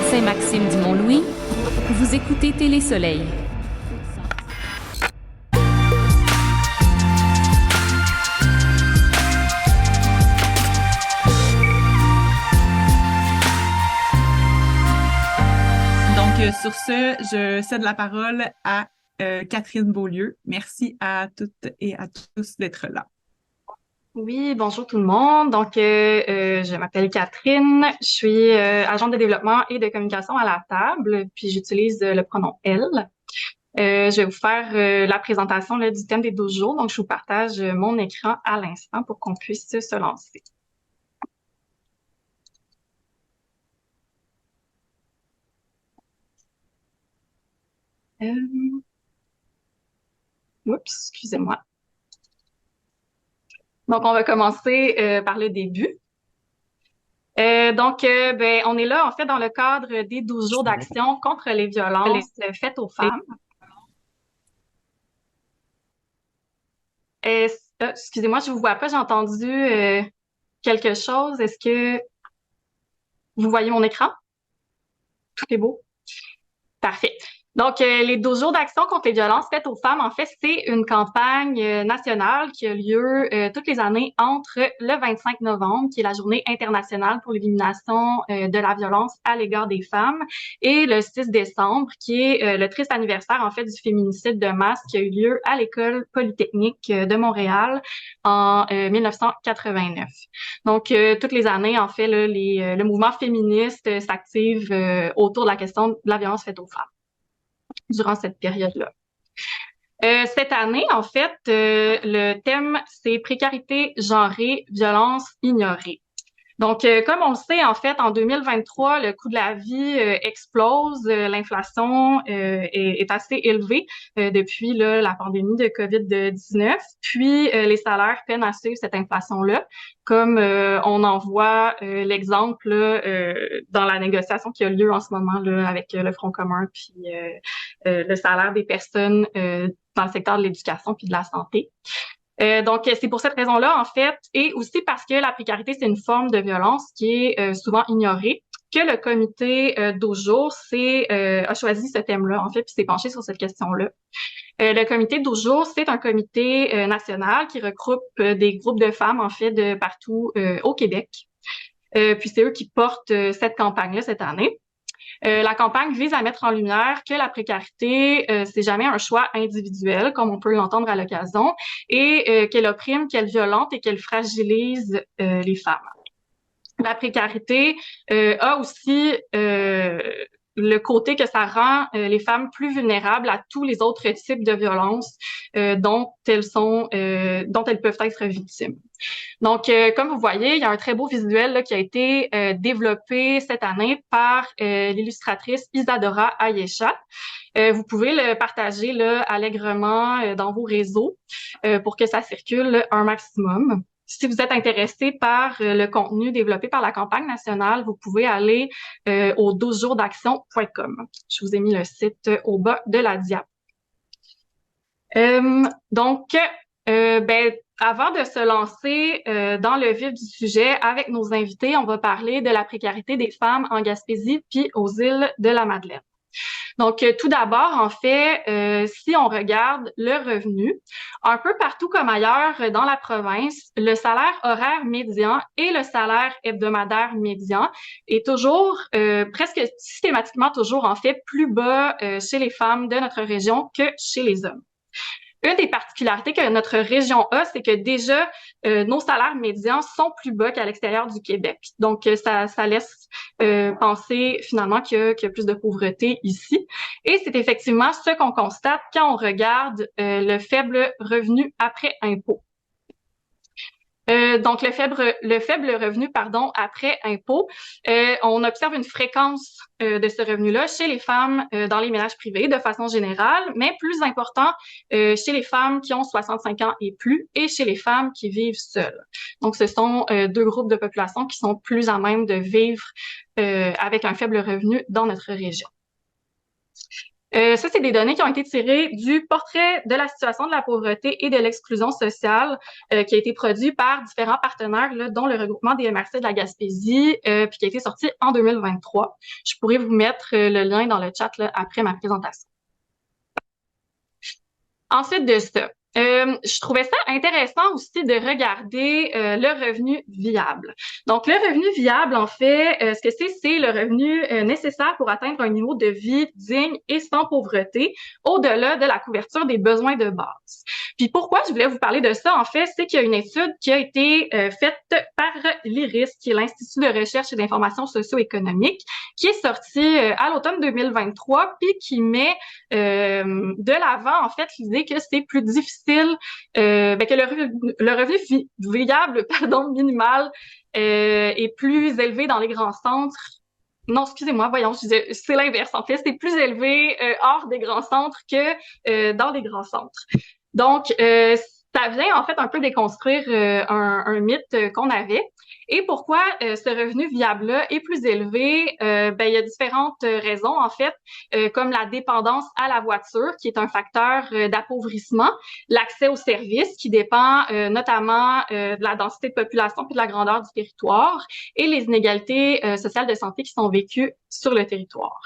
C'est Maxime Dumont-Louis. Vous écoutez Télé-Soleil. Donc, sur ce, je cède la parole à Catherine Beaulieu. Merci à toutes et à tous d'être là. Oui, bonjour tout le monde. Donc, je m'appelle Catherine. Je suis agente de développement et de communication à la table, puis j'utilise le pronom elle. Je vais vous faire la présentation là, du thème des 12 jours. Donc, je vous partage mon écran à l'instant pour qu'on puisse se lancer. Oups, excusez-moi. Donc, on va commencer par le début. Ben, on est là, en fait, dans le cadre des 12 jours d'action contre les violences faites aux femmes. Excusez-moi, je vous vois pas, j'ai entendu quelque chose. Est-ce que vous voyez mon écran? Tout est beau? Parfait. Donc, les 12 jours d'action contre les violences faites aux femmes, en fait, c'est une campagne nationale qui a lieu toutes les années entre le 25 novembre, qui est la journée internationale pour l'élimination de la violence à l'égard des femmes, et le 6 décembre, qui est le triste anniversaire, en fait, du féminicide de masse qui a eu lieu à l'École polytechnique de Montréal en 1989. Donc, toutes les années, en fait, là, le mouvement féministe s'active autour de la question de la violence faite aux femmes durant cette période-là. Cette année, en fait, le thème, c'est précarité genrée, violence ignorée. Donc, comme on le sait, en fait, en 2023, le coût de la vie explose, l'inflation est assez élevée depuis là, la pandémie de COVID-19, puis les salaires peinent à suivre cette inflation-là, comme on en voit l'exemple dans la négociation qui a lieu en ce moment là, avec le Front commun, puis le salaire des personnes dans le secteur de l'éducation puis de la santé. Donc, c'est pour cette raison-là, en fait, et aussi parce que la précarité, c'est une forme de violence qui est souvent ignorée, que le comité d'Ojo a choisi ce thème-là, en fait, puis s'est penché sur cette question-là. Le comité d'Ojo, c'est un comité national qui regroupe des groupes de femmes, en fait, de partout au Québec. Puis c'est eux qui portent cette campagne-là cette année. La campagne vise à mettre en lumière que la précarité, c'est jamais un choix individuel, comme on peut l'entendre à l'occasion, et qu'elle opprime, qu'elle violente et qu'elle fragilise les femmes. La précarité a aussi le côté que ça rend les femmes plus vulnérables à tous les autres types de violences dont elles peuvent être victimes. Donc, comme vous voyez, il y a un très beau visuel là, qui a été développé cette année par l'illustratrice Isadora Ayesha. Vous pouvez le partager là, allègrement dans vos réseaux pour que ça circule un maximum. Si vous êtes intéressé par le contenu développé par la campagne nationale, vous pouvez aller au 12jourdaction.com. Je vous ai mis le site au bas de la diapo. Avant de se lancer dans le vif du sujet avec nos invités, on va parler de la précarité des femmes en Gaspésie puis aux îles de la Madeleine. Donc, tout d'abord, en fait, si on regarde le revenu, un peu partout comme ailleurs dans la province, le salaire horaire médian et le salaire hebdomadaire médian est toujours, presque systématiquement toujours, en fait, plus bas chez les femmes de notre région que chez les hommes. Une des particularités que notre région a, c'est que déjà, nos salaires médians sont plus bas qu'à l'extérieur du Québec. Donc, ça laisse penser finalement qu'il y a plus de pauvreté ici. Et c'est effectivement ce qu'on constate quand on regarde le faible revenu après impôt. Donc, le faible revenu, après impôt, on observe une fréquence de ce revenu-là chez les femmes dans les ménages privés de façon générale, mais plus important chez les femmes qui ont 65 ans et plus et chez les femmes qui vivent seules. Donc, ce sont deux groupes de population qui sont plus à même de vivre avec un faible revenu dans notre région. Ça, c'est des données qui ont été tirées du portrait de la situation de la pauvreté et de l'exclusion sociale qui a été produit par différents partenaires, là, dont le regroupement des MRC de la Gaspésie, puis qui a été sorti en 2023. Je pourrais vous mettre le lien dans le chat là, après ma présentation. Ensuite de ça, je trouvais ça intéressant aussi de regarder le revenu viable. Donc, le revenu viable, en fait, ce que c'est le revenu nécessaire pour atteindre un niveau de vie digne et sans pauvreté au-delà de la couverture des besoins de base. Puis pourquoi je voulais vous parler de ça, en fait, c'est qu'il y a une étude qui a été faite par l'IRIS, qui est l'Institut de recherche et d'information socio-économique, qui est sortie à l'automne 2023, puis qui met de l'avant, en fait, l'idée que c'est plus difficile, que le revenu viable, minimal, est plus élevé dans les grands centres. Non, excusez-moi, voyons, je disais, c'est l'inverse. En fait, c'est plus élevé hors des grands centres que dans les grands centres. Donc, ça vient en fait un peu déconstruire un mythe qu'on avait. Et pourquoi ce revenu viable-là est plus élevé? Il y a différentes raisons, en fait, comme la dépendance à la voiture, qui est un facteur d'appauvrissement, l'accès aux services, qui dépend notamment de la densité de population puis de la grandeur du territoire, et les inégalités sociales de santé qui sont vécues sur le territoire.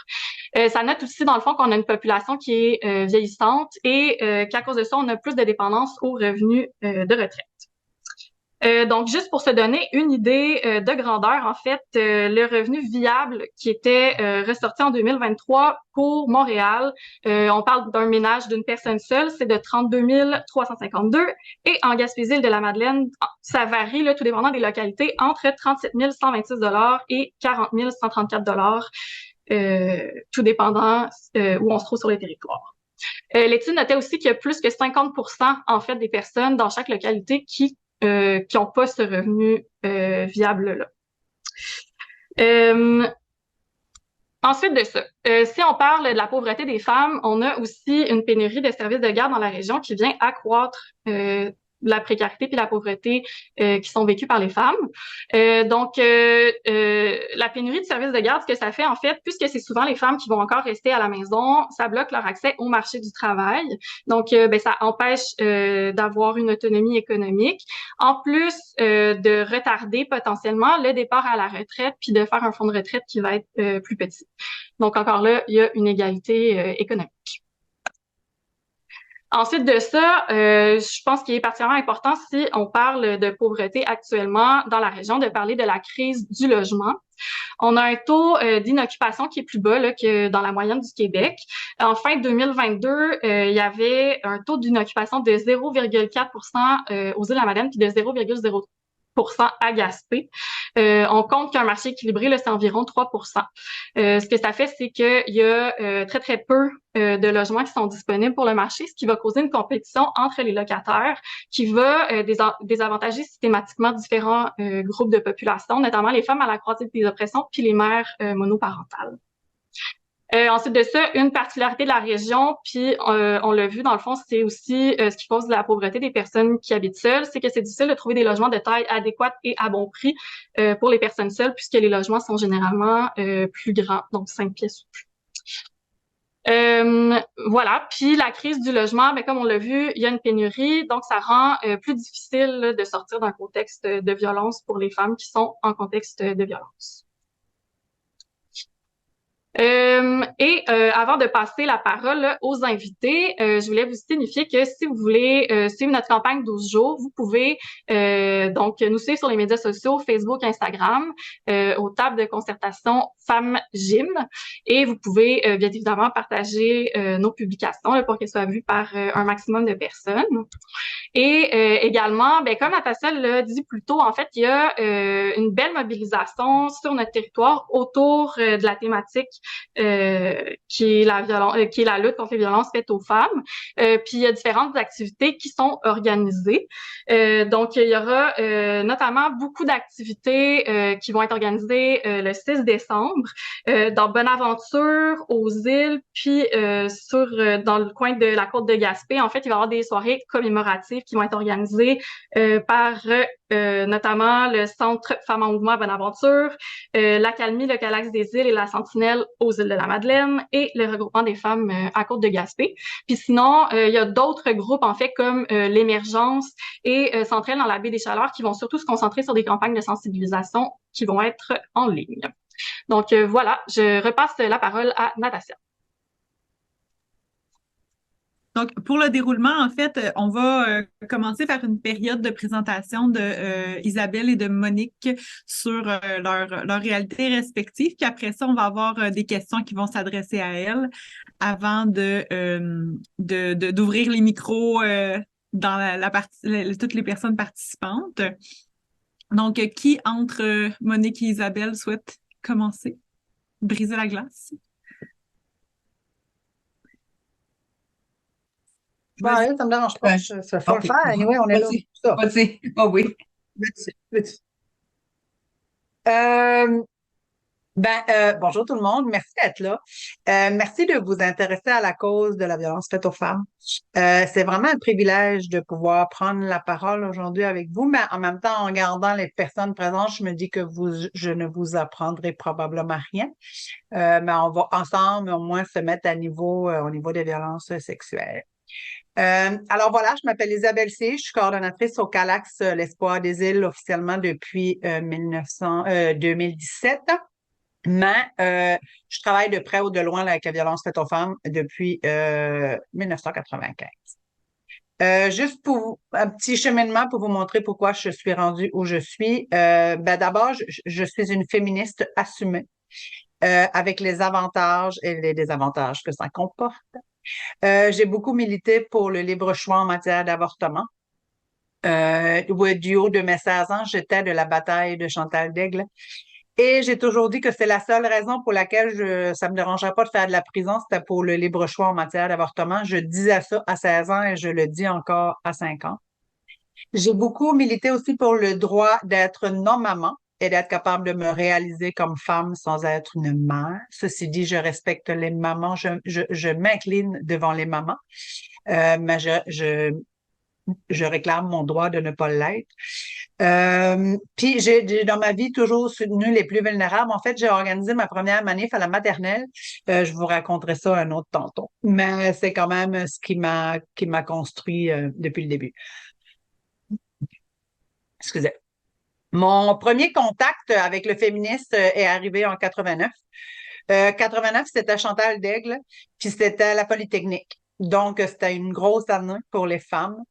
Ça note aussi, dans le fond, qu'on a une population qui est vieillissante et qu'à cause de ça, on a plus de dépendance aux revenus de retraite. Donc, juste pour se donner une idée de grandeur, en fait, le revenu viable qui était ressorti en 2023 pour Montréal, on parle d'un ménage d'une personne seule, c'est de 32 352. Et en Gaspésie-Île-de-la-Madeleine, ça varie, là, tout dépendant des localités, entre 37 126 et 40 134 tout dépendant où on se trouve sur le territoire. L'étude notait aussi qu'il y a plus que 50% en fait des personnes dans chaque localité qui n'ont pas ce revenu viable-là. Ensuite de ça, si on parle de la pauvreté des femmes, on a aussi une pénurie de services de garde dans la région qui vient accroître la précarité puis la pauvreté qui sont vécues par les femmes. Donc, la pénurie de services de garde, ce que ça fait, en fait, puisque c'est souvent les femmes qui vont encore rester à la maison, ça bloque leur accès au marché du travail. Donc, ça empêche d'avoir une autonomie économique. En plus de retarder potentiellement le départ à la retraite puis de faire un fonds de retraite qui va être plus petit. Donc, encore là, il y a une égalité économique. Ensuite de ça, je pense qu'il est particulièrement important si on parle de pauvreté actuellement dans la région, de parler de la crise du logement. On a un taux d'inoccupation qui est plus bas là, que dans la moyenne du Québec. En fin 2022, il y avait un taux d'inoccupation de 0,4% aux Îles-de-la-Madeleine puis de 0,03% à Gaspé. On compte qu'un marché équilibré, là, c'est environ 3%. Ce que ça fait, c'est qu'il y a très, très peu de logements qui sont disponibles pour le marché, ce qui va causer une compétition entre les locataires qui va désavantager systématiquement différents groupes de population, notamment les femmes à la croisée des oppressions puis les mères monoparentales. Ensuite de ça, une particularité de la région, puis on l'a vu dans le fond, c'est aussi ce qui cause la pauvreté des personnes qui habitent seules, c'est que c'est difficile de trouver des logements de taille adéquate et à bon prix pour les personnes seules, puisque les logements sont généralement plus grands, donc 5 pièces ou plus. Voilà, puis la crise du logement, comme on l'a vu, il y a une pénurie, donc ça rend plus difficile là, de sortir d'un contexte de violence pour les femmes qui sont en contexte de violence. Avant de passer la parole là, aux invités, je voulais vous signifier que si vous voulez suivre notre campagne 12 jours, vous pouvez donc nous suivre sur les médias sociaux, Facebook, Instagram, aux tables de concertation Femmes Gym, et vous pouvez bien évidemment partager nos publications là, pour qu'elles soient vues par un maximum de personnes. Et également, comme Natasha l'a dit plus tôt, en fait, il y a une belle mobilisation sur notre territoire autour de la thématique qui est la lutte contre les violences faites aux femmes. Puis il y a différentes activités qui sont organisées. Donc il y aura notamment beaucoup d'activités qui vont être organisées le 6 décembre dans Bonaventure, aux îles, puis dans le coin de la côte de Gaspé. En fait, il va y avoir des soirées commémoratives qui vont être organisées par notamment le Centre Femmes en mouvement à Bonaventure, l'Accalmie, le Calax des îles et la Sentinelle aux îles de la Madeleine et le regroupement des femmes à Côte-de-Gaspé. Puis sinon, il y a d'autres groupes, en fait, comme l'Émergence et Centraide dans la baie des Chaleurs qui vont surtout se concentrer sur des campagnes de sensibilisation qui vont être en ligne. Donc voilà, je repasse la parole à Natacha. Donc, pour le déroulement, en fait, on va commencer par une période de présentation de Isabelle et de Monique sur leur réalité respective. Puis après ça, on va avoir des questions qui vont s'adresser à elles avant d'ouvrir les micros dans toutes les personnes participantes. Donc, qui entre Monique et Isabelle souhaite commencer? Briser la glace? Ça me dérange pas. Ça faut le faire. Anyway, on est là. Ça. Vas-y. Oh oui. Bonjour tout le monde. Merci d'être là. Merci de vous intéresser à la cause de la violence faite aux femmes. C'est vraiment un privilège de pouvoir prendre la parole aujourd'hui avec vous, mais en même temps, en regardant les personnes présentes, je me dis que je ne vous apprendrai probablement rien. Mais on va ensemble au moins se mettre à niveau, au niveau des violences sexuelles. Alors voilà, je m'appelle Isabelle C. Je suis coordonnatrice au CALAX L'Espoir des îles officiellement depuis 2017. Mais je travaille de près ou de loin avec la violence faite aux femmes depuis 1995. Juste pour un petit cheminement pour vous montrer pourquoi je suis rendue où je suis. D'abord, je suis une féministe assumée avec les avantages et les désavantages que ça comporte. J'ai beaucoup milité pour le libre choix en matière d'avortement. Du haut de mes 16 ans, j'étais de la bataille de Chantal Daigle. Et j'ai toujours dit que c'est la seule raison pour laquelle ça me dérangerait pas de faire de la prison, c'était pour le libre choix en matière d'avortement. Je disais ça à 16 ans et je le dis encore à 5 ans. J'ai beaucoup milité aussi pour le droit d'être non-maman et d'être capable de me réaliser comme femme sans être une mère. Ceci dit, je respecte les mamans, je m'incline devant les mamans, mais je réclame mon droit de ne pas l'être. Puis j'ai dans ma vie toujours soutenu les plus vulnérables. En fait, j'ai organisé ma première manif à la maternelle. Je vous raconterai ça un autre tantôt. Mais c'est quand même ce qui m'a construit depuis le début. Excusez. Mon premier contact avec le féministe est arrivé en 89. 89, c'était Chantal Daigle, puis c'était la Polytechnique. Donc, c'était une grosse année pour les femmes.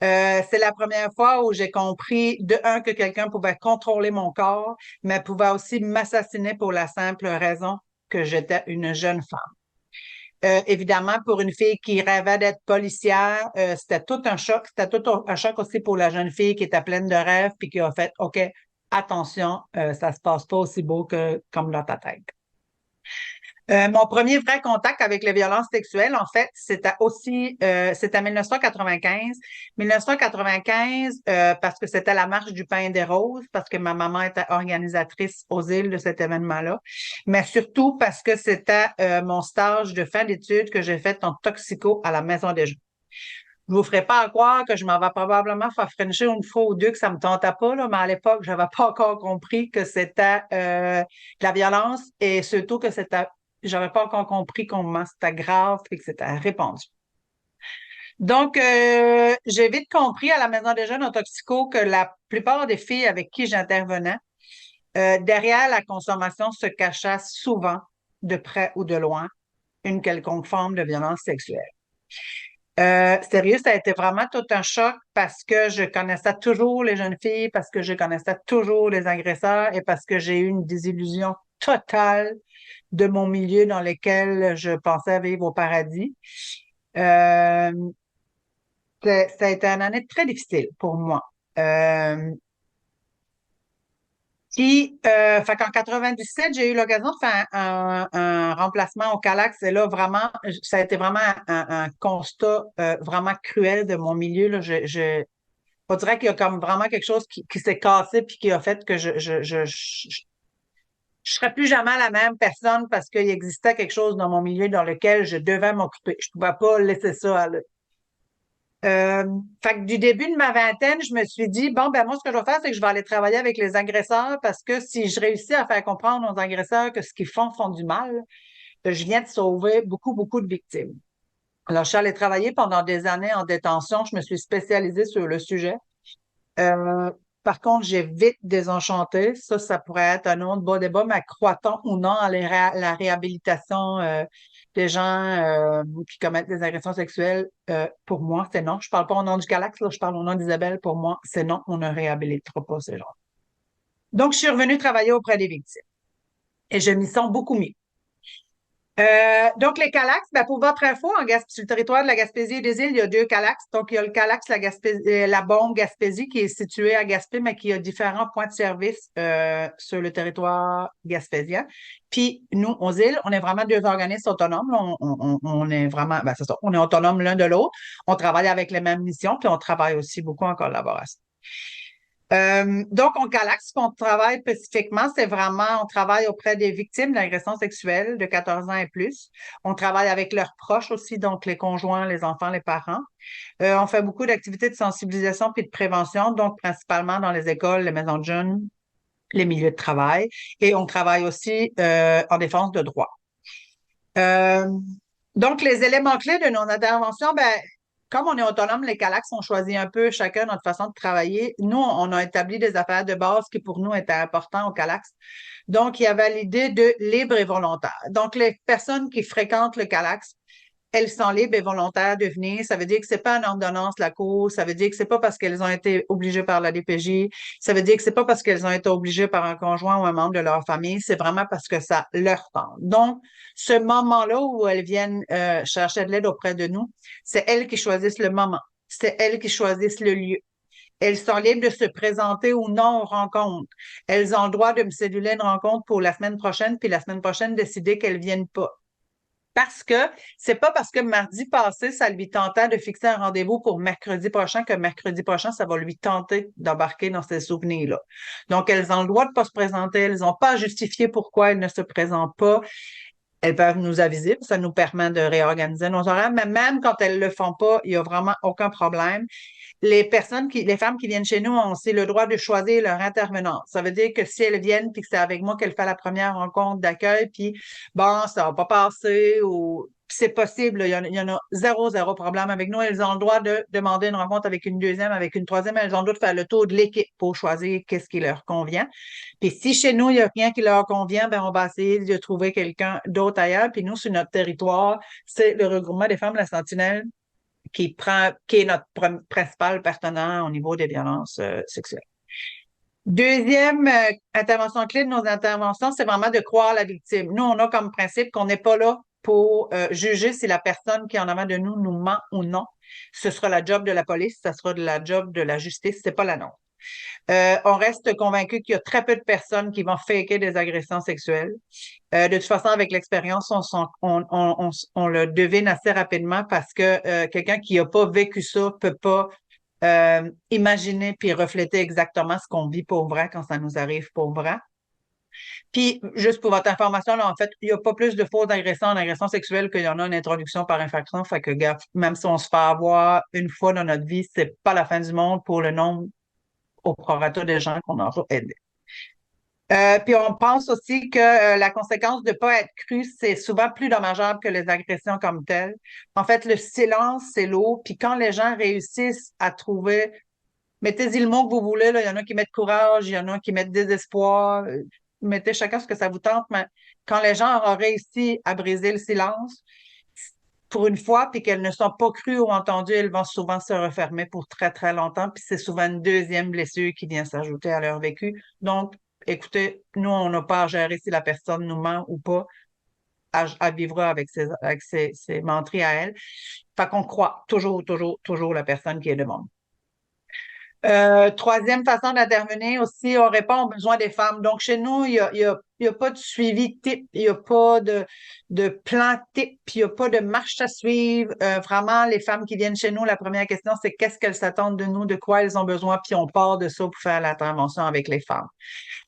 C'est la première fois où j'ai compris, de un, que quelqu'un pouvait contrôler mon corps, mais pouvait aussi m'assassiner pour la simple raison que j'étais une jeune femme. Évidemment, pour une fille qui rêvait d'être policière, c'était tout un choc. C'était tout un choc aussi pour la jeune fille qui était pleine de rêves puis qui a fait, OK, attention, ça se passe pas aussi beau comme dans ta tête. Mon premier vrai contact avec les violences sexuelles, en fait, c'était 1995. 1995, parce que c'était la marche du pain et des roses, parce que ma maman était organisatrice aux îles de cet événement-là, mais surtout parce que c'était mon stage de fin d'études que j'ai fait en toxico à la Maison des Jeunes. Je vous ferai pas croire que je m'en vais probablement faire frencher une fois ou deux que ça me tentait pas, là, mais à l'époque, j'avais pas encore compris que c'était de la violence et surtout que j'avais pas encore compris comment c'était grave et que c'était répandu. Donc, j'ai vite compris à la Maison des Jeunes en toxico que la plupart des filles avec qui j'intervenais, derrière la consommation se cachait souvent, de près ou de loin, une quelconque forme de violence sexuelle. Sérieux, ça a été vraiment tout un choc parce que je connaissais toujours les jeunes filles, parce que je connaissais toujours les agresseurs et parce que j'ai eu une désillusion totale de mon milieu dans lequel je pensais vivre au paradis. Ça a été une année très difficile pour moi. Fait qu'en 97, j'ai eu l'occasion de faire un remplacement au CALAX. Et là, vraiment, ça a été vraiment un constat vraiment cruel de mon milieu. Là. On dirait qu'il y a comme vraiment quelque chose qui s'est cassé puis qui a fait que je serais plus jamais la même personne parce qu'il existait quelque chose dans mon milieu dans lequel je devais m'occuper. Je pouvais pas laisser ça aller. Fait que du début de ma vingtaine, je me suis dit, bon, ben moi, ce que je vais faire, c'est que je vais aller travailler avec les agresseurs parce que si je réussis à faire comprendre aux agresseurs que ce qu'ils font du mal, je viens de sauver beaucoup, beaucoup de victimes. Alors, je suis allée travailler pendant des années en détention. Je me suis spécialisée sur le sujet. Euh, Par contre, j'ai vite désenchanté. Ça pourrait être un autre bas débat, mais croit-on ou non à la réhabilitation des gens qui commettent des agressions sexuelles? Pour moi, c'est non. Je parle pas au nom du Galax, là, je parle au nom d'Isabelle. Pour moi, c'est non. On ne réhabilitera pas ces gens. Donc, je suis revenue travailler auprès des victimes et je m'y sens beaucoup mieux. Donc, les Calax, ben, pour votre info, sur le territoire de la Gaspésie et des îles, il y a 2 Calax. Donc, il y a le Calax, la Bombe Gaspésie, qui est située à Gaspé, mais qui a différents points de service sur le territoire gaspésien. Puis, nous, aux îles, on est vraiment 2 organismes autonomes. On est vraiment, ben, c'est ça, on est autonomes l'un de l'autre. On travaille avec les mêmes missions, puis on travaille aussi beaucoup en collaboration. Donc, au Calax, ce qu'on travaille spécifiquement, c'est vraiment, on travaille auprès des victimes d'agressions sexuelles de 14 ans et plus. On travaille avec leurs proches aussi, donc les conjoints, les enfants, les parents. On fait beaucoup d'activités de sensibilisation puis de prévention, donc principalement dans les écoles, les maisons de jeunes, les milieux de travail. Et on travaille aussi en défense de droits. Euh, donc, les éléments clés de nos interventions, ben, comme on est autonome, les Calax ont choisi un peu chacun notre façon de travailler. Nous, on a établi des affaires de base qui pour nous étaient importants au Calax. Donc, il y avait l'idée de libre et volontaire. Donc, les personnes qui fréquentent le Calax, elles sont libres et volontaires de venir. Ça veut dire que c'est pas une ordonnance de la Cour. Ça veut dire que c'est pas parce qu'elles ont été obligées par la DPJ. Ça veut dire que c'est pas parce qu'elles ont été obligées par un conjoint ou un membre de leur famille. C'est vraiment parce que ça leur tente. Donc, ce moment-là où elles viennent chercher de l'aide auprès de nous, c'est elles qui choisissent le moment. C'est elles qui choisissent le lieu. Elles sont libres de se présenter ou non aux rencontres. Elles ont le droit de me céduler une rencontre pour la semaine prochaine, puis la semaine prochaine, décider qu'elles viennent pas. Parce que c'est pas parce que mardi passé, ça lui tentait de fixer un rendez-vous pour mercredi prochain que mercredi prochain, ça va lui tenter d'embarquer dans ces souvenirs-là. Donc, elles ont le droit de pas se présenter, elles n'ont pas à justifier pourquoi elles ne se présentent pas. Elles peuvent nous aviser, ça nous permet de réorganiser nos horaires, mais même quand elles le font pas, il y a vraiment aucun problème. Les femmes qui viennent chez nous ont aussi le droit de choisir leur intervenant. Ça veut dire que si elles viennent puis que c'est avec moi qu'elles font la première rencontre d'accueil, puis bon, ça va pas passer ou c'est possible, il y en a zéro problème avec nous. Elles ont le droit de demander une rencontre avec une deuxième, avec une troisième. Elles ont le droit de faire le tour de l'équipe pour choisir qu'est-ce qui leur convient. Puis si chez nous, il n'y a rien qui leur convient, ben on va essayer de trouver quelqu'un d'autre ailleurs. Puis nous, sur notre territoire, c'est le regroupement des femmes de la Sentinelle qui est notre principal partenaire au niveau des violences sexuelles. Deuxième intervention clé de nos interventions, c'est vraiment de croire la victime. Nous, on a comme principe qu'on n'est pas là pour juger si la personne qui est en avant de nous nous ment ou non. Ce sera la job de la police, ce sera de la job de la justice, c'est pas la nôtre. On reste convaincu qu'il y a très peu de personnes qui vont faker des agressions sexuelles. De toute façon, avec l'expérience, on le devine assez rapidement parce que quelqu'un qui n'a pas vécu ça peut pas imaginer puis refléter exactement ce qu'on vit pour vrai quand ça nous arrive pour vrai. Puis, juste pour votre information, là, en fait, il n'y a pas plus de fausses agressions en agression sexuelle qu'il y en a en introduction par infraction. Fait que, gars, même si on se fait avoir une fois dans notre vie, c'est pas la fin du monde pour le nombre au prorata des gens qu'on aura aidés. Puis on pense aussi que la conséquence de ne pas être cru, c'est souvent plus dommageable que les agressions comme telles. En fait, le silence, c'est lourd. Puis quand les gens réussissent à trouver, mettez-y le mot que vous voulez, là, il y en a qui mettent courage, il y en a qui mettent désespoir, mettez chacun ce que ça vous tente, mais quand les gens auront réussi à briser le silence, pour une fois, puis qu'elles ne sont pas crues ou entendues, elles vont souvent se refermer pour très, très longtemps, puis c'est souvent une deuxième blessure qui vient s'ajouter à leur vécu. Donc, écoutez, nous, on n'a pas à gérer si la personne nous ment ou pas, à vivre avec ses menteries à elle. Fait qu'on croit toujours la personne qui est devant nous. Troisième façon d'intervenir aussi, on répond aux besoins des femmes. Donc, chez nous, il y a pas de suivi type, il n'y a pas de plan type, il n'y a pas de marche à suivre. Vraiment, les femmes qui viennent chez nous, la première question, c'est qu'est-ce qu'elles s'attendent de nous, de quoi elles ont besoin, puis on part de ça pour faire l'intervention avec les femmes.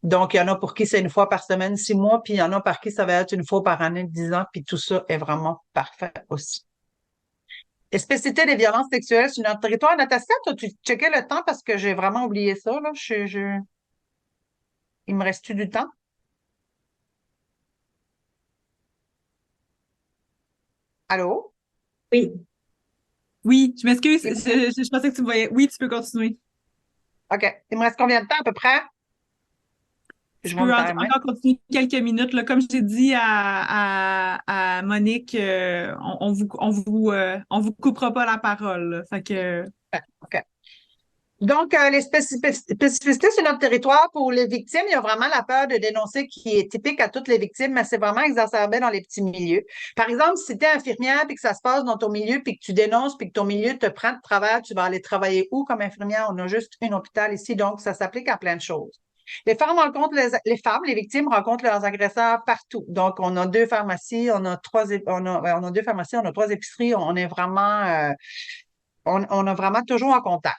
Donc, il y en a pour qui c'est une fois par semaine, 6 mois, puis il y en a par qui ça va être une fois par année, 10 ans, puis tout ça est vraiment parfait aussi. Et spécificité des violences sexuelles sur notre territoire. Natasia, toi, tu checkais le temps parce que j'ai vraiment oublié ça, là. Il me reste-tu du temps? Allô? Oui. Oui, je m'excuse, Et- je pensais que tu me voyais. Oui, tu peux continuer. OK. Il me reste combien de temps à peu près? Tu Je vais peux me timer. encore continuer quelques minutes. Là. Comme je t'ai dit à Monique, on vous coupera pas la parole. Là. Fait que, OK. Donc, les spécificités sur notre territoire pour les victimes, il y a vraiment la peur de dénoncer qui est typique à toutes les victimes, mais c'est vraiment exacerbé dans les petits milieux. Par exemple, si tu es infirmière puis que ça se passe dans ton milieu puis que tu dénonces puis que ton milieu te prend de travers, tu vas aller travailler où comme infirmière? On a juste un hôpital ici, donc ça s'applique à plein de choses. Les victimes rencontrent leurs agresseurs partout. Donc, on a deux pharmacies, on a deux pharmacies, on a trois épiceries, on a vraiment toujours en contact.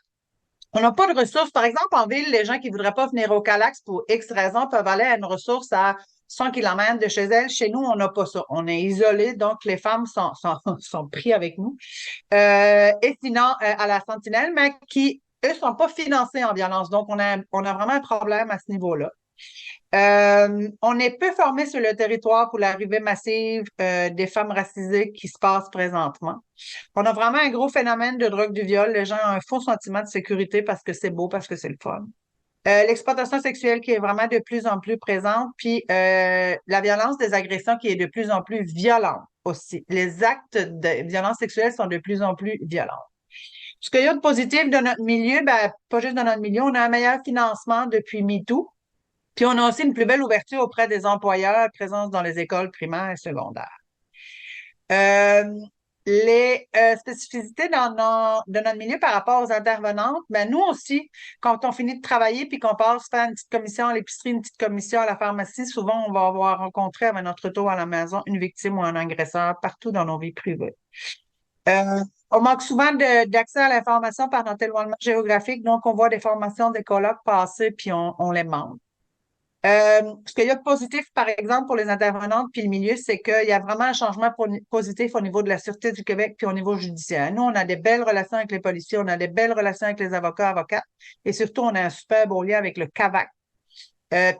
On n'a pas de ressources. Par exemple, en ville, les gens qui ne voudraient pas venir au Calax pour X raisons peuvent aller à une ressource à 100 km de chez elles. Chez nous, on n'a pas ça. On est isolés, donc les femmes sont pris avec nous. Et sinon, à la Sentinelle, mais qui, eux, sont pas financés en violence. Donc, on a vraiment un problème à ce niveau-là. On est peu formé sur le territoire pour l'arrivée massive des femmes racisées qui se passe présentement. On a vraiment un gros phénomène de drogue du viol. Les gens ont un faux sentiment de sécurité parce que c'est beau, parce que c'est le fun. L'exploitation sexuelle qui est vraiment de plus en plus présente, puis la violence des agressions qui est de plus en plus violente aussi. Les actes de violence sexuelle sont de plus en plus violents. Ce qu'il y a de positif de notre milieu, ben, pas juste dans notre milieu, on a un meilleur financement depuis MeToo. Puis on a aussi une plus belle ouverture auprès des employeurs, présence dans les écoles primaires et secondaires. Euh, les spécificités de notre milieu par rapport aux intervenantes, ben nous aussi, quand on finit de travailler puis qu'on passe faire une petite commission à l'épicerie, une petite commission à la pharmacie, souvent on va avoir rencontré avec notre retour à la maison une victime ou un agresseur partout dans nos vies privées. On manque souvent d'accès à l'information par notre éloignement géographique, donc on voit des formations des colloques passer puis on les manque. Ce qu'il y a de positif, par exemple, pour les intervenantes puis le milieu, c'est qu'il y a vraiment un changement positif au niveau de la Sûreté du Québec puis au niveau judiciaire. Nous, on a des belles relations avec les policiers, on a des belles relations avec les avocats, avocates, et surtout, on a un super beau lien avec le CAVAC.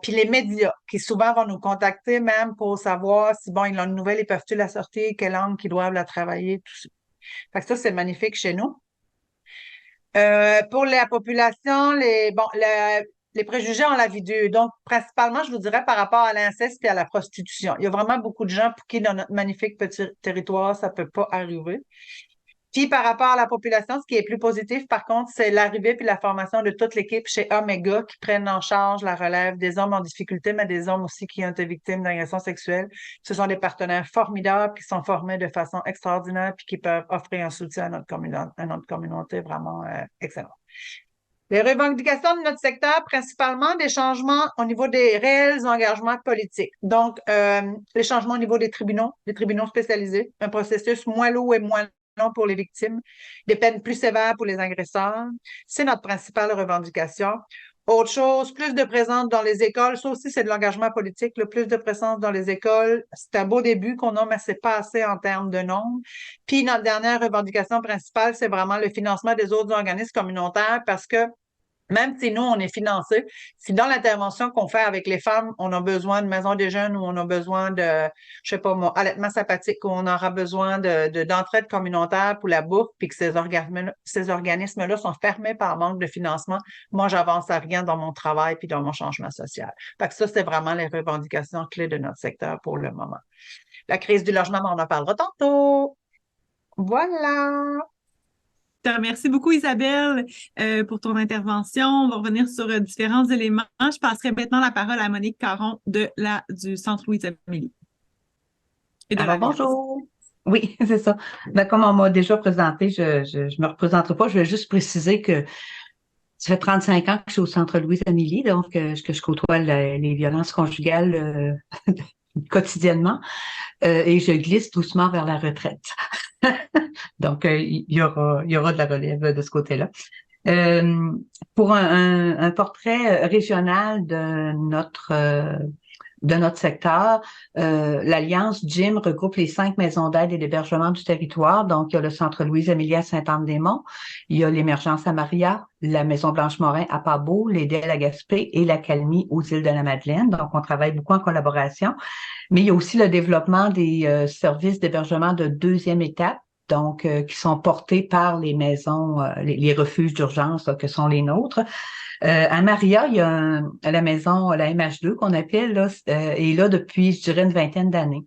Puis les médias, qui souvent vont nous contacter même pour savoir si, bon, ils ont une nouvelle, ils peuvent-ils la sortir, quelle langue qu'ils doivent la travailler, tout ça. Fait que ça, c'est magnifique chez nous. Pour la population, les préjugés ont la vie dure. Donc, principalement, je vous dirais par rapport à l'inceste et à la prostitution. Il y a vraiment beaucoup de gens pour qui, dans notre magnifique petit territoire, ça peut pas arriver. Puis, par rapport à la population, ce qui est plus positif, par contre, c'est l'arrivée puis la formation de toute l'équipe chez Omega qui prennent en charge la relève des hommes en difficulté, mais des hommes aussi qui ont été victimes d'agressions sexuelles. Ce sont des partenaires formidables qui sont formés de façon extraordinaire puis qui peuvent offrir un soutien à notre communauté vraiment excellent. Les revendications de notre secteur, principalement des changements au niveau des réels engagements politiques. Donc, les changements au niveau des tribunaux spécialisés, un processus moins lourd et moins long pour les victimes, des peines plus sévères pour les agresseurs. C'est notre principale revendication. Autre chose, plus de présence dans les écoles. Ça aussi, c'est de l'engagement politique. Le plus de présence dans les écoles, c'est un beau début qu'on a, mais c'est pas assez en termes de nombre. Puis, notre dernière revendication principale, c'est vraiment le financement des autres organismes communautaires parce que même si nous, on est financé, si dans l'intervention qu'on fait avec les femmes, on a besoin de maison des jeunes ou on a besoin de, je sais pas moi, allaitement sympathique ou on aura besoin d'entraide communautaire pour la bourse, puis que ces organismes-là sont fermés par manque de financement, moi, j'avance à rien dans mon travail puis dans mon changement social. Fait que ça, c'est vraiment les revendications clés de notre secteur pour le moment. La crise du logement, on en parlera tantôt. Voilà. je te remercie beaucoup, Isabelle, pour ton intervention. On va revenir sur différents éléments. Je passerai maintenant la parole à Monique Caron du Centre Louise-Amélie. Alors, bonjour. Oui, c'est ça. Ben, comme on m'a déjà présenté, je me représenterai pas. Je vais juste préciser que ça fait 35 ans que je suis au Centre Louise-Amélie, donc que je côtoie les violences conjugales quotidiennement et je glisse doucement vers la retraite. Donc, il y aura de la relève de ce côté-là. Pour un portrait régional de de notre secteur. L'Alliance Jim regroupe les 5 maisons d'aide et d'hébergement du territoire. Donc, il y a le Centre Louise-Amélie à Sainte-Anne-des-Monts, il y a l'Émergence à Maria, la Maison Blanche-Morin à Pas-Beau, les DEL à Gaspé et l'Accalmie aux îles de la Madeleine. Donc, on travaille beaucoup en collaboration. Mais il y a aussi le développement des services d'hébergement de deuxième étape, donc qui sont portés par les maisons, les refuges d'urgence que sont les nôtres. À Maria, il y a la maison, la MH2 qu'on appelle, là, est là depuis, je dirais, une vingtaine d'années.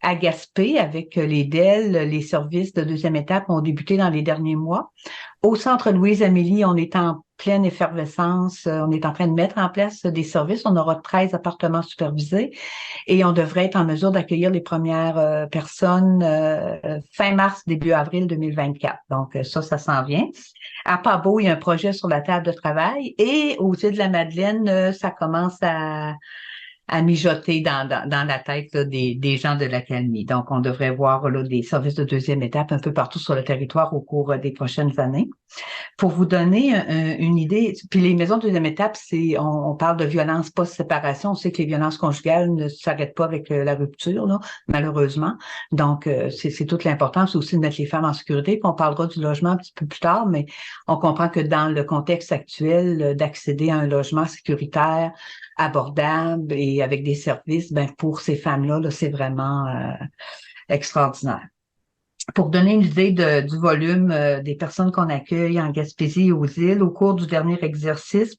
À Gaspé, avec les DEL, les services de deuxième étape ont débuté dans les derniers mois. Au Centre Louise-Amélie, on est en pleine effervescence. On est en train de mettre en place des services. On aura 13 appartements supervisés et on devrait être en mesure d'accueillir les premières personnes fin mars, début avril 2024. Donc, ça s'en vient. À Pas-Beau, il y a un projet sur la table de travail et aux îles de la Madeleine, ça commence à mijoter dans la tête là, des gens de l'Accalmie. Donc, on devrait voir là, des services de deuxième étape un peu partout sur le territoire au cours des prochaines années. Pour vous donner une idée, puis les maisons de deuxième étape, on parle de violence post-séparation. On sait que les violences conjugales ne s'arrêtent pas avec la rupture, là, malheureusement. Donc, c'est toute l'importance aussi de mettre les femmes en sécurité. Puis on parlera du logement un petit peu plus tard, mais on comprend que dans le contexte actuel, d'accéder à un logement sécuritaire, abordable et avec des services, ben pour ces femmes-là, là, c'est vraiment extraordinaire. Pour donner une idée du volume des personnes qu'on accueille en Gaspésie et aux îles, au cours du dernier exercice,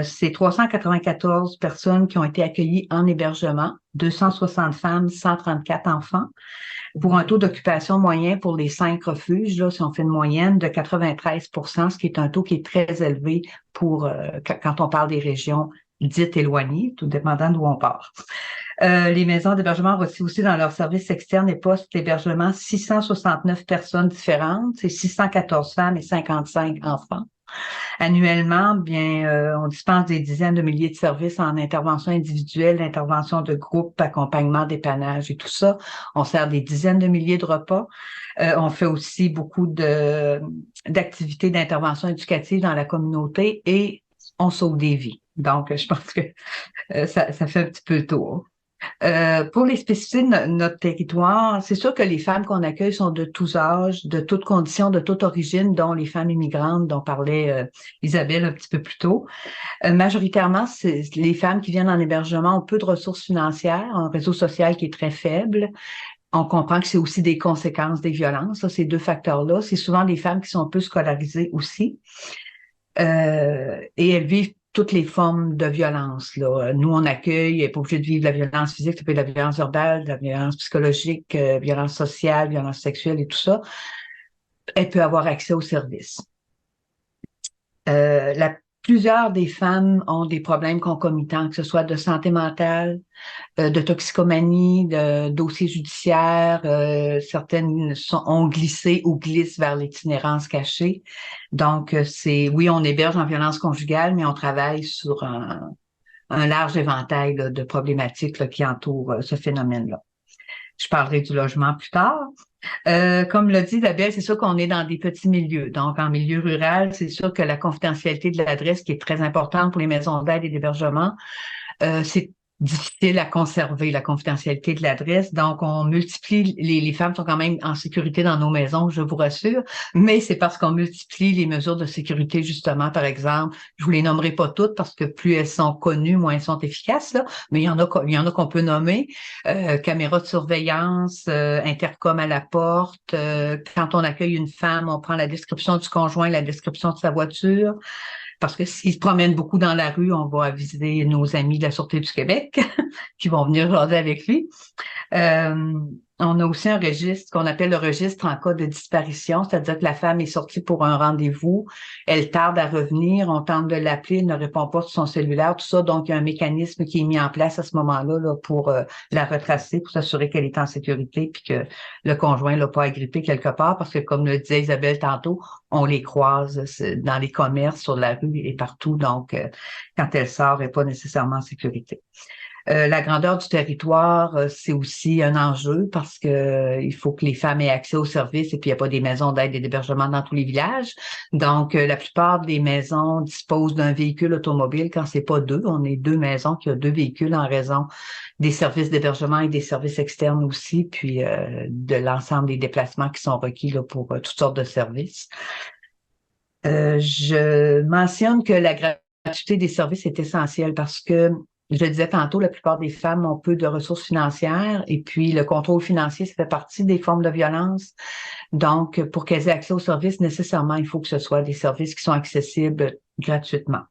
c'est 394 personnes qui ont été accueillies en hébergement, 260 femmes, 134 enfants, pour un taux d'occupation moyen pour les 5 refuges, là, si on fait une moyenne de 93%, ce qui est un taux qui est très élevé pour quand on parle des régions dites éloignées, tout dépendant d'où on part. Les maisons d'hébergement ont reçu aussi dans leurs services externes et postes d'hébergement 669 personnes différentes, c'est 614 femmes et 55 enfants. Annuellement, bien, on dispense des dizaines de milliers de services en intervention individuelle, intervention de groupe, accompagnement, dépannage et tout ça. On sert des dizaines de milliers de repas. On fait aussi beaucoup d'activités d'intervention éducative dans la communauté et on sauve des vies. Donc, je pense que ça fait un petit peu le tour. Pour les spécificités de notre territoire, c'est sûr que les femmes qu'on accueille sont de tous âges, de toutes conditions, de toute origine, dont les femmes immigrantes dont parlait Isabelle un petit peu plus tôt. Majoritairement, c'est les femmes qui viennent en hébergement ont peu de ressources financières, un réseau social qui est très faible. On comprend que c'est aussi des conséquences des violences, ça, ces deux facteurs-là. C'est souvent des femmes qui sont peu scolarisées aussi. Et elles vivent toutes les formes de violence, là. Nous, on accueille, elle n'est pas obligée de vivre la violence physique, ça peut être la violence verbale, la violence psychologique, violence sociale, violence sexuelle et tout ça. Elle peut avoir accès aux services. Plusieurs des femmes ont des problèmes concomitants, que ce soit de santé mentale, de toxicomanie, de dossiers judiciaires. Certaines ont glissé ou glissent vers l'itinérance cachée. Donc, oui, on héberge en violence conjugale, mais on travaille sur un large éventail là, de problématiques là, qui entourent ce phénomène-là. Je parlerai du logement plus tard. Comme l'a dit Isabelle, c'est sûr qu'on est dans des petits milieux. Donc, en milieu rural, c'est sûr que la confidentialité de l'adresse, qui est très importante pour les maisons d'aide et d'hébergement, c'est difficile à conserver, la confidentialité de l'adresse. Donc, on multiplie, les femmes sont quand même en sécurité dans nos maisons, je vous rassure, mais c'est parce qu'on multiplie les mesures de sécurité, justement. Par exemple, je vous les nommerai pas toutes parce que plus elles sont connues, moins elles sont efficaces, là, mais il y en a qu'on peut nommer. Caméra de surveillance, intercom à la porte. Quand on accueille une femme, on prend la description du conjoint, la description de sa voiture. Parce que s'ils se promènent beaucoup dans la rue, on va aviser nos amis de la Sûreté du Québec qui vont venir jaser avec lui. On a aussi un registre qu'on appelle le registre en cas de disparition, c'est-à-dire que la femme est sortie pour un rendez-vous, elle tarde à revenir, on tente de l'appeler, elle ne répond pas sur son cellulaire, tout ça. Donc, il y a un mécanisme qui est mis en place à ce moment-là là, pour la retracer, pour s'assurer qu'elle est en sécurité puis que le conjoint l'a pas agrippée quelque part, parce que comme le disait Isabelle tantôt, on les croise dans les commerces, sur la rue et partout. Donc, quand elle sort, elle n'est pas nécessairement en sécurité. La grandeur du territoire, c'est aussi un enjeu parce que il faut que les femmes aient accès aux services et puis il n'y a pas des maisons d'aide et d'hébergement dans tous les villages. Donc, la plupart des maisons disposent d'un véhicule automobile quand c'est pas deux. On est deux maisons qui ont deux véhicules en raison des services d'hébergement et des services externes aussi, puis de l'ensemble des déplacements qui sont requis là, pour toutes sortes de services. Je mentionne que la gratuité des services est essentielle parce que je le disais tantôt, la plupart des femmes ont peu de ressources financières et puis le contrôle financier, ça fait partie des formes de violence. Donc, pour qu'elles aient accès aux services, nécessairement, il faut que ce soit des services qui sont accessibles gratuitement.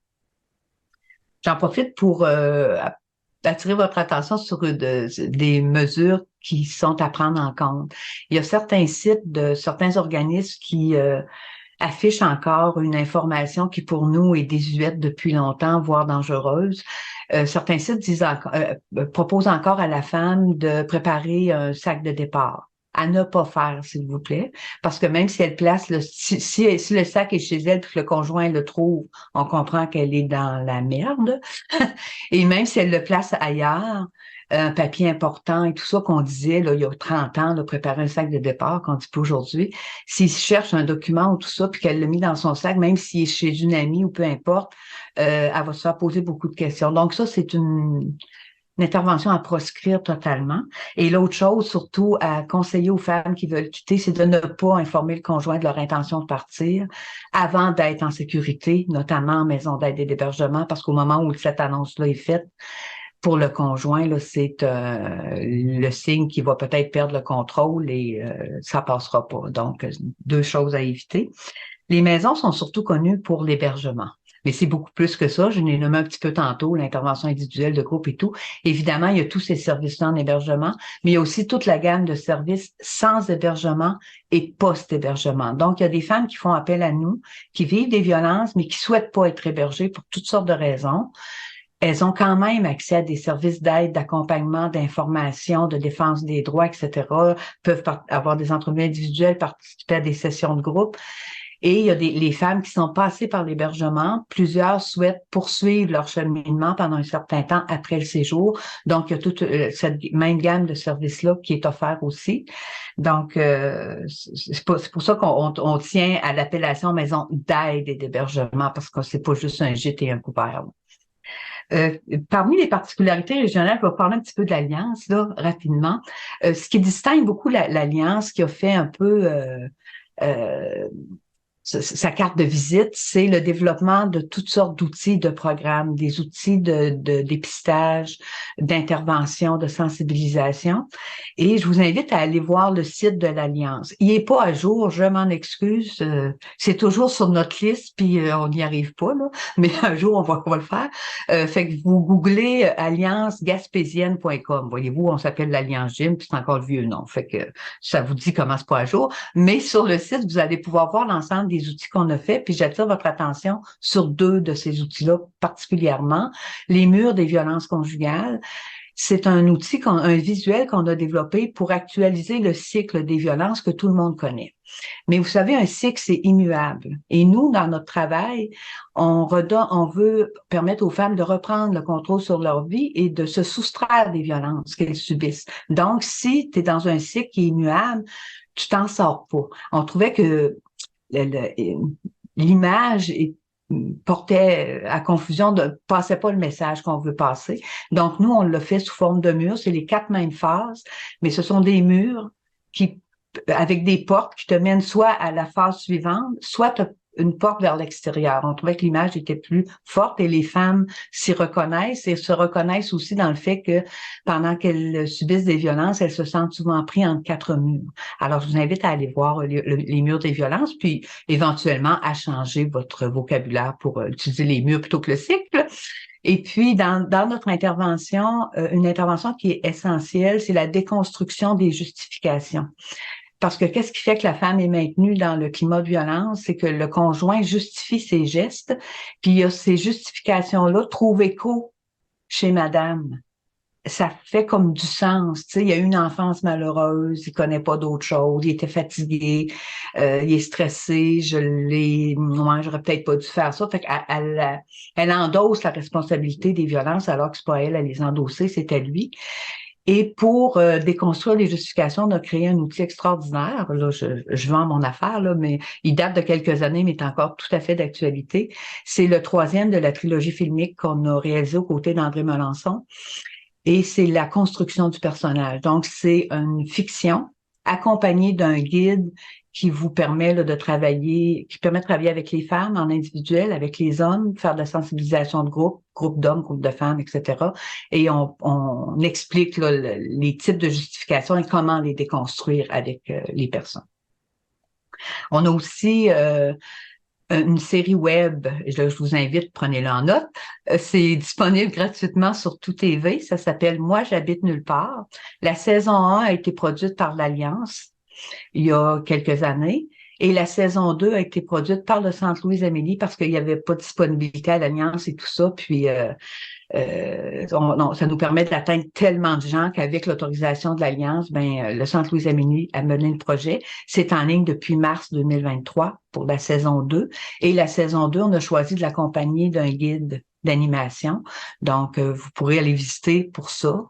J'en profite pour attirer votre attention sur des mesures qui sont à prendre en compte. Il y a certains sites de certains organismes qui affichent encore une information qui, pour nous, est désuète depuis longtemps, voire dangereuse. Certains sites proposent encore à la femme de préparer un sac de départ. À ne pas faire, s'il vous plaît, parce que même si elle place si le sac est chez elle puis que le conjoint le trouve, on comprend qu'elle est dans la merde. Et même si elle le place ailleurs, un papier important et tout ça qu'on disait là, il y a 30 ans, de préparer un sac de départ, qu'on dit pas aujourd'hui, s'il cherche un document ou tout ça, puis qu'elle l'a mis dans son sac, même s'il est chez une amie ou peu importe, elle va se faire poser beaucoup de questions. Donc ça, c'est une intervention à proscrire totalement. Et l'autre chose, surtout, à conseiller aux femmes qui veulent quitter, c'est de ne pas informer le conjoint de leur intention de partir avant d'être en sécurité, notamment en maison d'aide et d'hébergement, parce qu'au moment où cette annonce-là est faite, pour le conjoint, là, c'est le signe qu'il va peut-être perdre le contrôle et ça passera pas. Donc, deux choses à éviter. Les maisons sont surtout connues pour l'hébergement. Mais c'est beaucoup plus que ça. Je l'ai nommé un petit peu tantôt, l'intervention individuelle de groupe et tout. Évidemment, il y a tous ces services-là en hébergement, mais il y a aussi toute la gamme de services sans hébergement et post-hébergement. Donc, il y a des femmes qui font appel à nous, qui vivent des violences, mais qui souhaitent pas être hébergées pour toutes sortes de raisons. Elles ont quand même accès à des services d'aide, d'accompagnement, d'information, de défense des droits, etc., peuvent avoir des entrevues individuelles, participer à des sessions de groupe. Et il y a les femmes qui sont passées par l'hébergement. Plusieurs souhaitent poursuivre leur cheminement pendant un certain temps après le séjour. Donc, il y a toute cette même gamme de services-là qui est offerte aussi. Donc, c'est pour ça qu'on tient à l'appellation maison d'aide et d'hébergement, parce que c'est pas juste un gîte et un couvert. Parmi les particularités régionales, je vais parler un petit peu de l'Alliance, là, rapidement. Ce qui distingue beaucoup l'Alliance, qui a fait un peu sa carte de visite, c'est le développement de toutes sortes d'outils de programmes, des outils de dépistage, d'intervention, de sensibilisation. Et je vous invite à aller voir le site de l'Alliance. Il est pas à jour, je m'en excuse. C'est toujours sur notre liste, puis on n'y arrive pas, là. Mais un jour, on va le faire. Fait que vous googlez alliancegaspésienne.com. Voyez-vous, on s'appelle l'Alliance Gym, puis c'est encore le vieux nom. Fait que ça vous dit comment c'est pas à jour. Mais sur le site, vous allez pouvoir voir l'ensemble des outils qu'on a fait, puis j'attire votre attention sur deux de ces outils-là particulièrement. Les murs des violences conjugales. C'est un outil, un visuel qu'on a développé pour actualiser le cycle des violences que tout le monde connaît. Mais vous savez, un cycle, c'est immuable. Et nous, dans notre travail, on veut permettre aux femmes de reprendre le contrôle sur leur vie et de se soustraire des violences qu'elles subissent. Donc, si tu es dans un cycle qui est immuable, tu t'en sors pas. On trouvait que l'image portait à confusion, passait pas le message qu'on veut passer. Donc, nous, on l'a fait sous forme de murs. C'est les 4 mêmes phases, mais ce sont des murs avec des portes qui te mènent soit à la phase suivante, soit une porte vers l'extérieur. On trouvait que l'image était plus forte et les femmes s'y reconnaissent et se reconnaissent aussi dans le fait que pendant qu'elles subissent des violences, elles se sentent souvent prises entre 4 murs. Alors, je vous invite à aller voir les murs des violences, puis éventuellement à changer votre vocabulaire pour utiliser les murs plutôt que le cycle. Et puis, dans notre intervention, une intervention qui est essentielle, c'est la déconstruction des justifications. Parce que qu'est-ce qui fait que la femme est maintenue dans le climat de violence? C'est que le conjoint justifie ses gestes, puis il y a ces justifications-là trouvent écho chez madame. ça fait comme du sens. Tu sais, il a eu une enfance malheureuse, il connaît pas d'autre chose, il était fatigué, il est stressé, moi, j'aurais peut-être pas dû faire ça. Fait elle endosse la responsabilité des violences alors que c'est pas elle à les endosser, c'était lui. Et pour déconstruire les justifications, on a créé un outil extraordinaire. Là, je vends mon affaire, là, mais il date de quelques années, mais est encore tout à fait d'actualité. C'est le 3e de la trilogie filmique qu'on a réalisé aux côtés d'André Melançon. Et c'est la construction du personnage. Donc, c'est une fiction accompagnée d'un guide qui vous permet là, de travailler avec les femmes en individuel, avec les hommes, faire de la sensibilisation de groupe d'hommes, groupe de femmes, etc. Et on explique là, les types de justifications et comment les déconstruire avec les personnes. On a aussi une série web, je vous invite, prenez-le en note. C'est disponible gratuitement sur Tout TV. Ça s'appelle Moi, j'habite nulle part. La saison 1 a été produite par l'Alliance il y a quelques années. Et la saison 2 a été produite par le Centre Louise-Amélie parce qu'il n'y avait pas de disponibilité à l'Alliance et tout ça. Puis, ça nous permet d'atteindre tellement de gens qu'avec l'autorisation de l'Alliance, le Centre Louise-Amélie a mené le projet. C'est en ligne depuis mars 2023 pour la saison 2. Et la saison 2, on a choisi de l'accompagner d'un guide d'animation. Donc, vous pourrez aller visiter pour ça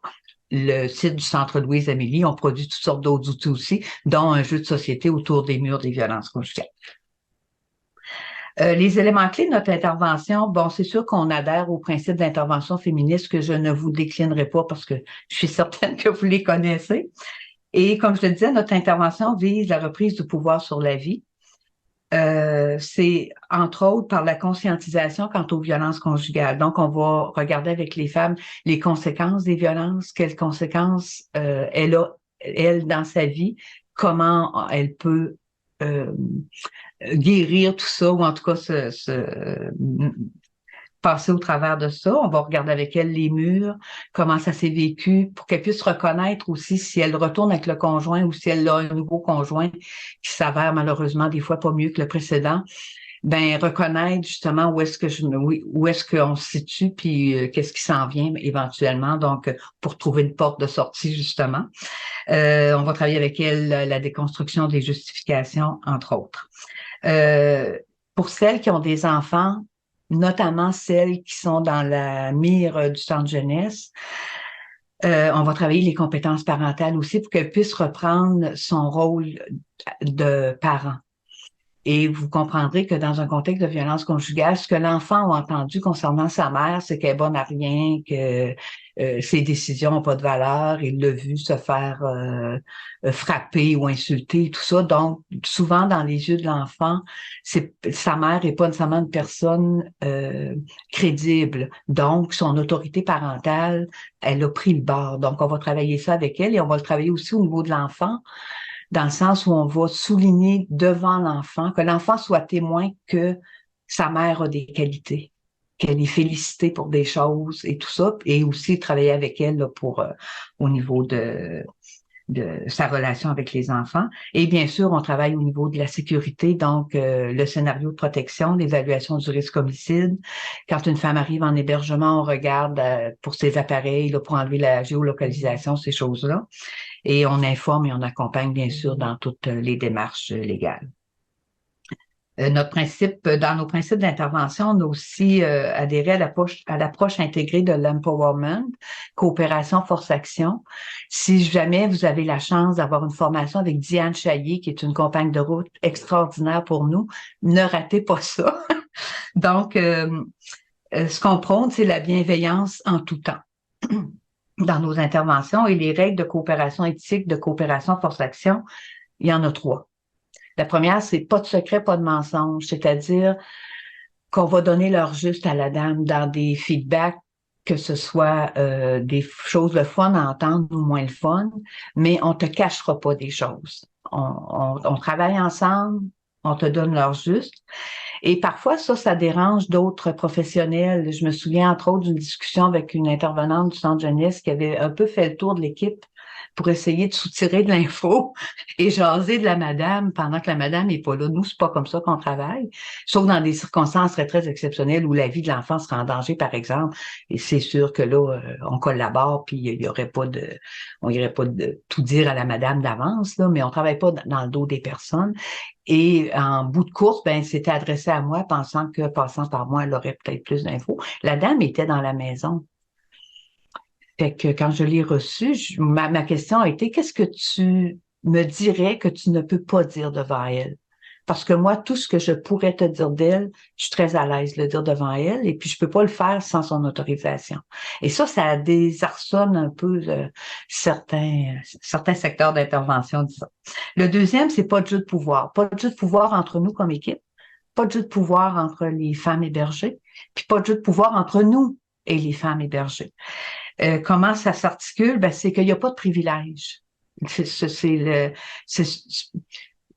le site du Centre Louise-Amélie. On produit toutes sortes d'autres outils aussi, dont un jeu de société autour des murs des violences conjugales. Les éléments clés de notre intervention, c'est sûr qu'on adhère au principe d'intervention féministe que je ne vous déclinerai pas parce que je suis certaine que vous les connaissez. Et comme je le disais, notre intervention vise la reprise du pouvoir sur la vie. C'est entre autres par la conscientisation quant aux violences conjugales. Donc, on va regarder avec les femmes les conséquences des violences, quelles conséquences elle a, elle, dans sa vie, comment elle peut guérir tout ça, ou en tout cas passer au travers de ça. On va regarder avec elle les murs, comment ça s'est vécu, pour qu'elle puisse reconnaître aussi si elle retourne avec le conjoint ou si elle a un nouveau conjoint qui s'avère malheureusement des fois pas mieux que le précédent. Reconnaître justement où est-ce qu'on se situe, puis qu'est-ce qui s'en vient éventuellement, donc pour trouver une porte de sortie justement. On va travailler avec elle la déconstruction des justifications, entre autres. Pour celles qui ont des enfants, notamment celles qui sont dans la mire du centre jeunesse, on va travailler les compétences parentales aussi pour qu'elles puissent reprendre son rôle de parent. Et vous comprendrez que dans un contexte de violence conjugale, ce que l'enfant a entendu concernant sa mère, c'est qu'elle est bonne à rien, que ses décisions n'ont pas de valeur. Il l'a vu se faire frapper ou insulter, tout ça. Donc, souvent, dans les yeux de l'enfant, sa mère n'est pas nécessairement une personne crédible. Donc, son autorité parentale, elle a pris le bord. Donc, on va travailler ça avec elle et on va le travailler aussi au niveau de l'enfant, dans le sens où on va souligner devant l'enfant, que l'enfant soit témoin que sa mère a des qualités, qu'elle est félicitée pour des choses et tout ça, et aussi travailler avec elle là, pour au niveau de sa relation avec les enfants. Et bien sûr, on travaille au niveau de la sécurité, donc le scénario de protection, l'évaluation du risque homicide. Quand une femme arrive en hébergement, on regarde pour ses appareils là, pour enlever la géolocalisation, ces choses-là. Et on informe et on accompagne, bien sûr, dans toutes les démarches légales. Dans nos principes d'intervention, on a aussi adhéré à l'approche intégrée de l'empowerment, coopération, force-action. Si jamais vous avez la chance d'avoir une formation avec Diane Chaillé, qui est une compagne de route extraordinaire pour nous, ne ratez pas ça. Donc, ce qu'on prône, c'est la bienveillance en tout temps dans nos interventions, et les règles de coopération éthique, de coopération force-action, il y en a 3. La première, c'est pas de secret, pas de mensonge, c'est-à-dire qu'on va donner l'heure juste à la dame dans des feedbacks, que ce soit des choses le fun à entendre ou moins le fun, mais on te cachera pas des choses. On travaille ensemble, on te donne l'heure juste. Et parfois, ça dérange d'autres professionnels. Je me souviens, entre autres, d'une discussion avec une intervenante du centre jeunesse qui avait un peu fait le tour de l'équipe pour essayer de soutirer de l'info et jaser de la madame pendant que la madame n'est pas là. Nous, c'est pas comme ça qu'on travaille, sauf dans des circonstances très, très exceptionnelles où la vie de l'enfant sera en danger, par exemple. Et c'est sûr que là, on collabore, puis il y aurait pas on irait pas de tout dire à la madame d'avance, là, mais on travaille pas dans le dos des personnes. Et en bout de course, ben, c'était adressé à moi, pensant que passant par moi, elle aurait peut-être plus d'infos. La dame était dans la maison. Fait que quand je l'ai reçue, ma question a été, qu'est-ce que tu me dirais que tu ne peux pas dire devant elle? Parce que moi, tout ce que je pourrais te dire d'elle, je suis très à l'aise de le dire devant elle, et puis je peux pas le faire sans son autorisation. Et ça désarçonne un peu certains secteurs d'intervention, disons. Le deuxième, c'est pas de jeu de pouvoir. Pas de jeu de pouvoir entre nous comme équipe, pas de jeu de pouvoir entre les femmes hébergées, puis pas de jeu de pouvoir entre nous et les femmes hébergées. Comment ça s'articule? Ben, c'est qu'il n'y a pas de privilège.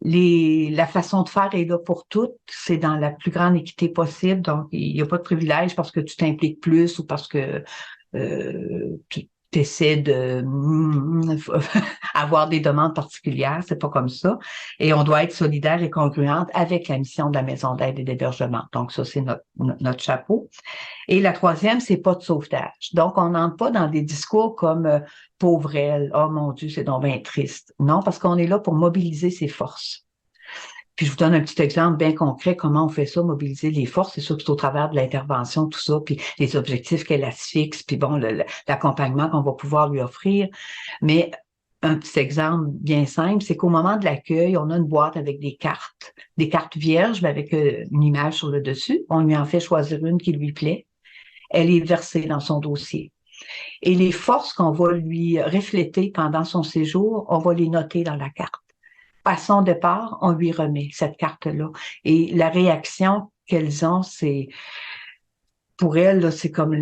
La façon de faire est là pour toutes. C'est dans la plus grande équité possible. Donc, il n'y a pas de privilège parce que tu t'impliques plus ou parce que tu essaies de avoir des demandes particulières. C'est pas comme ça. Et on doit être solidaire et congruente avec la mission de la maison d'aide et d'hébergement. Donc, ça, c'est notre chapeau. Et la troisième, c'est pas de sauvetage. Donc, on n'entre pas dans des discours comme pauvre elle, oh mon Dieu, c'est donc bien triste. Non, parce qu'on est là pour mobiliser ses forces. Puis je vous donne un petit exemple bien concret, comment on fait ça, mobiliser les forces. C'est sûr que c'est au travers de l'intervention, tout ça, puis les objectifs qu'elle se fixe, puis bon, l'accompagnement qu'on va pouvoir lui offrir. Mais un petit exemple bien simple, c'est qu'au moment de l'accueil, on a une boîte avec des cartes vierges, mais avec une image sur le dessus. On lui en fait choisir une qui lui plaît. Elle est versée dans son dossier. Et les forces qu'on va lui refléter pendant son séjour, on va les noter dans la carte. À son départ, on lui remet cette carte-là. Et la réaction qu'elles ont, c'est, pour elles, là, c'est comme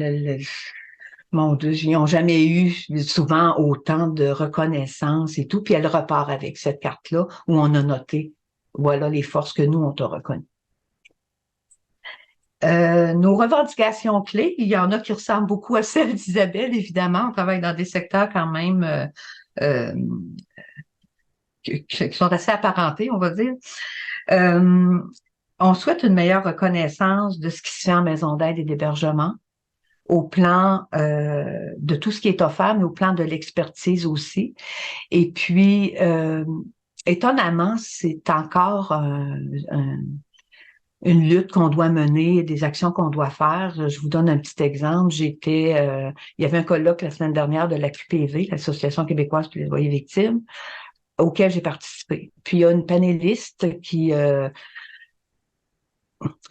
mon Dieu, ils n'ont jamais eu souvent autant de reconnaissance et tout. Puis elle repart avec cette carte-là où on a noté, voilà les forces que nous, on t'a reconnues. Nos revendications clés, il y en a qui ressemblent beaucoup à celles d'Isabelle, évidemment. On travaille dans des secteurs quand même qui sont assez apparentés, on va dire. On souhaite une meilleure reconnaissance de ce qui se fait en maison d'aide et d'hébergement, au plan de tout ce qui est offert, mais au plan de l'expertise aussi. Et puis, étonnamment, c'est encore une lutte qu'on doit mener, des actions qu'on doit faire. Je vous donne un petit exemple. Il y avait un colloque la semaine dernière de l'AQPV, l'Association québécoise pour les foyers victimes, auquel j'ai participé. Puis il y a une panéliste qui, je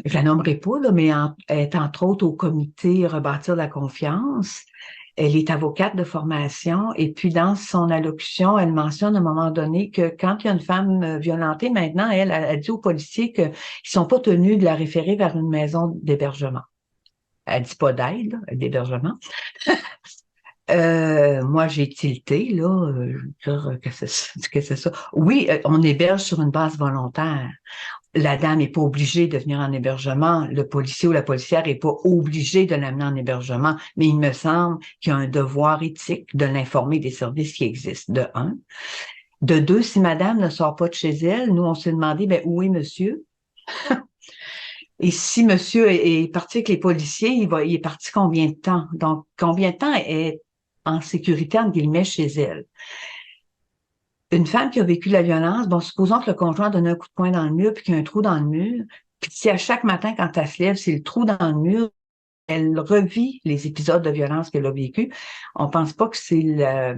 la nommerai pas, là, mais est entre autres au comité Rebâtir la confiance. Elle est avocate de formation et puis dans son allocution, elle mentionne à un moment donné que quand il y a une femme violentée, maintenant, elle dit aux policiers qu'ils sont pas tenus de la référer vers une maison d'hébergement. Elle dit pas d'aide, d'hébergement. Moi, j'ai tilté, là, que c'est ça. Oui, on héberge sur une base volontaire. La dame n'est pas obligée de venir en hébergement. Le policier ou la policière n'est pas obligé de l'amener en hébergement. Mais il me semble qu'il y a un devoir éthique de l'informer des services qui existent, de un. De deux, si madame ne sort pas de chez elle, nous, on s'est demandé, ben, où est monsieur? Et si monsieur est parti avec les policiers, il est parti combien de temps? Donc, combien de temps est en sécurité, entre guillemets, chez elle? Une femme qui a vécu la violence, bon, supposons que le conjoint donne un coup de poing dans le mur puis qu'il y a un trou dans le mur, puis si à chaque matin, quand elle se lève, c'est le trou dans le mur, elle revit les épisodes de violence qu'elle a vécu. On pense pas que c'est la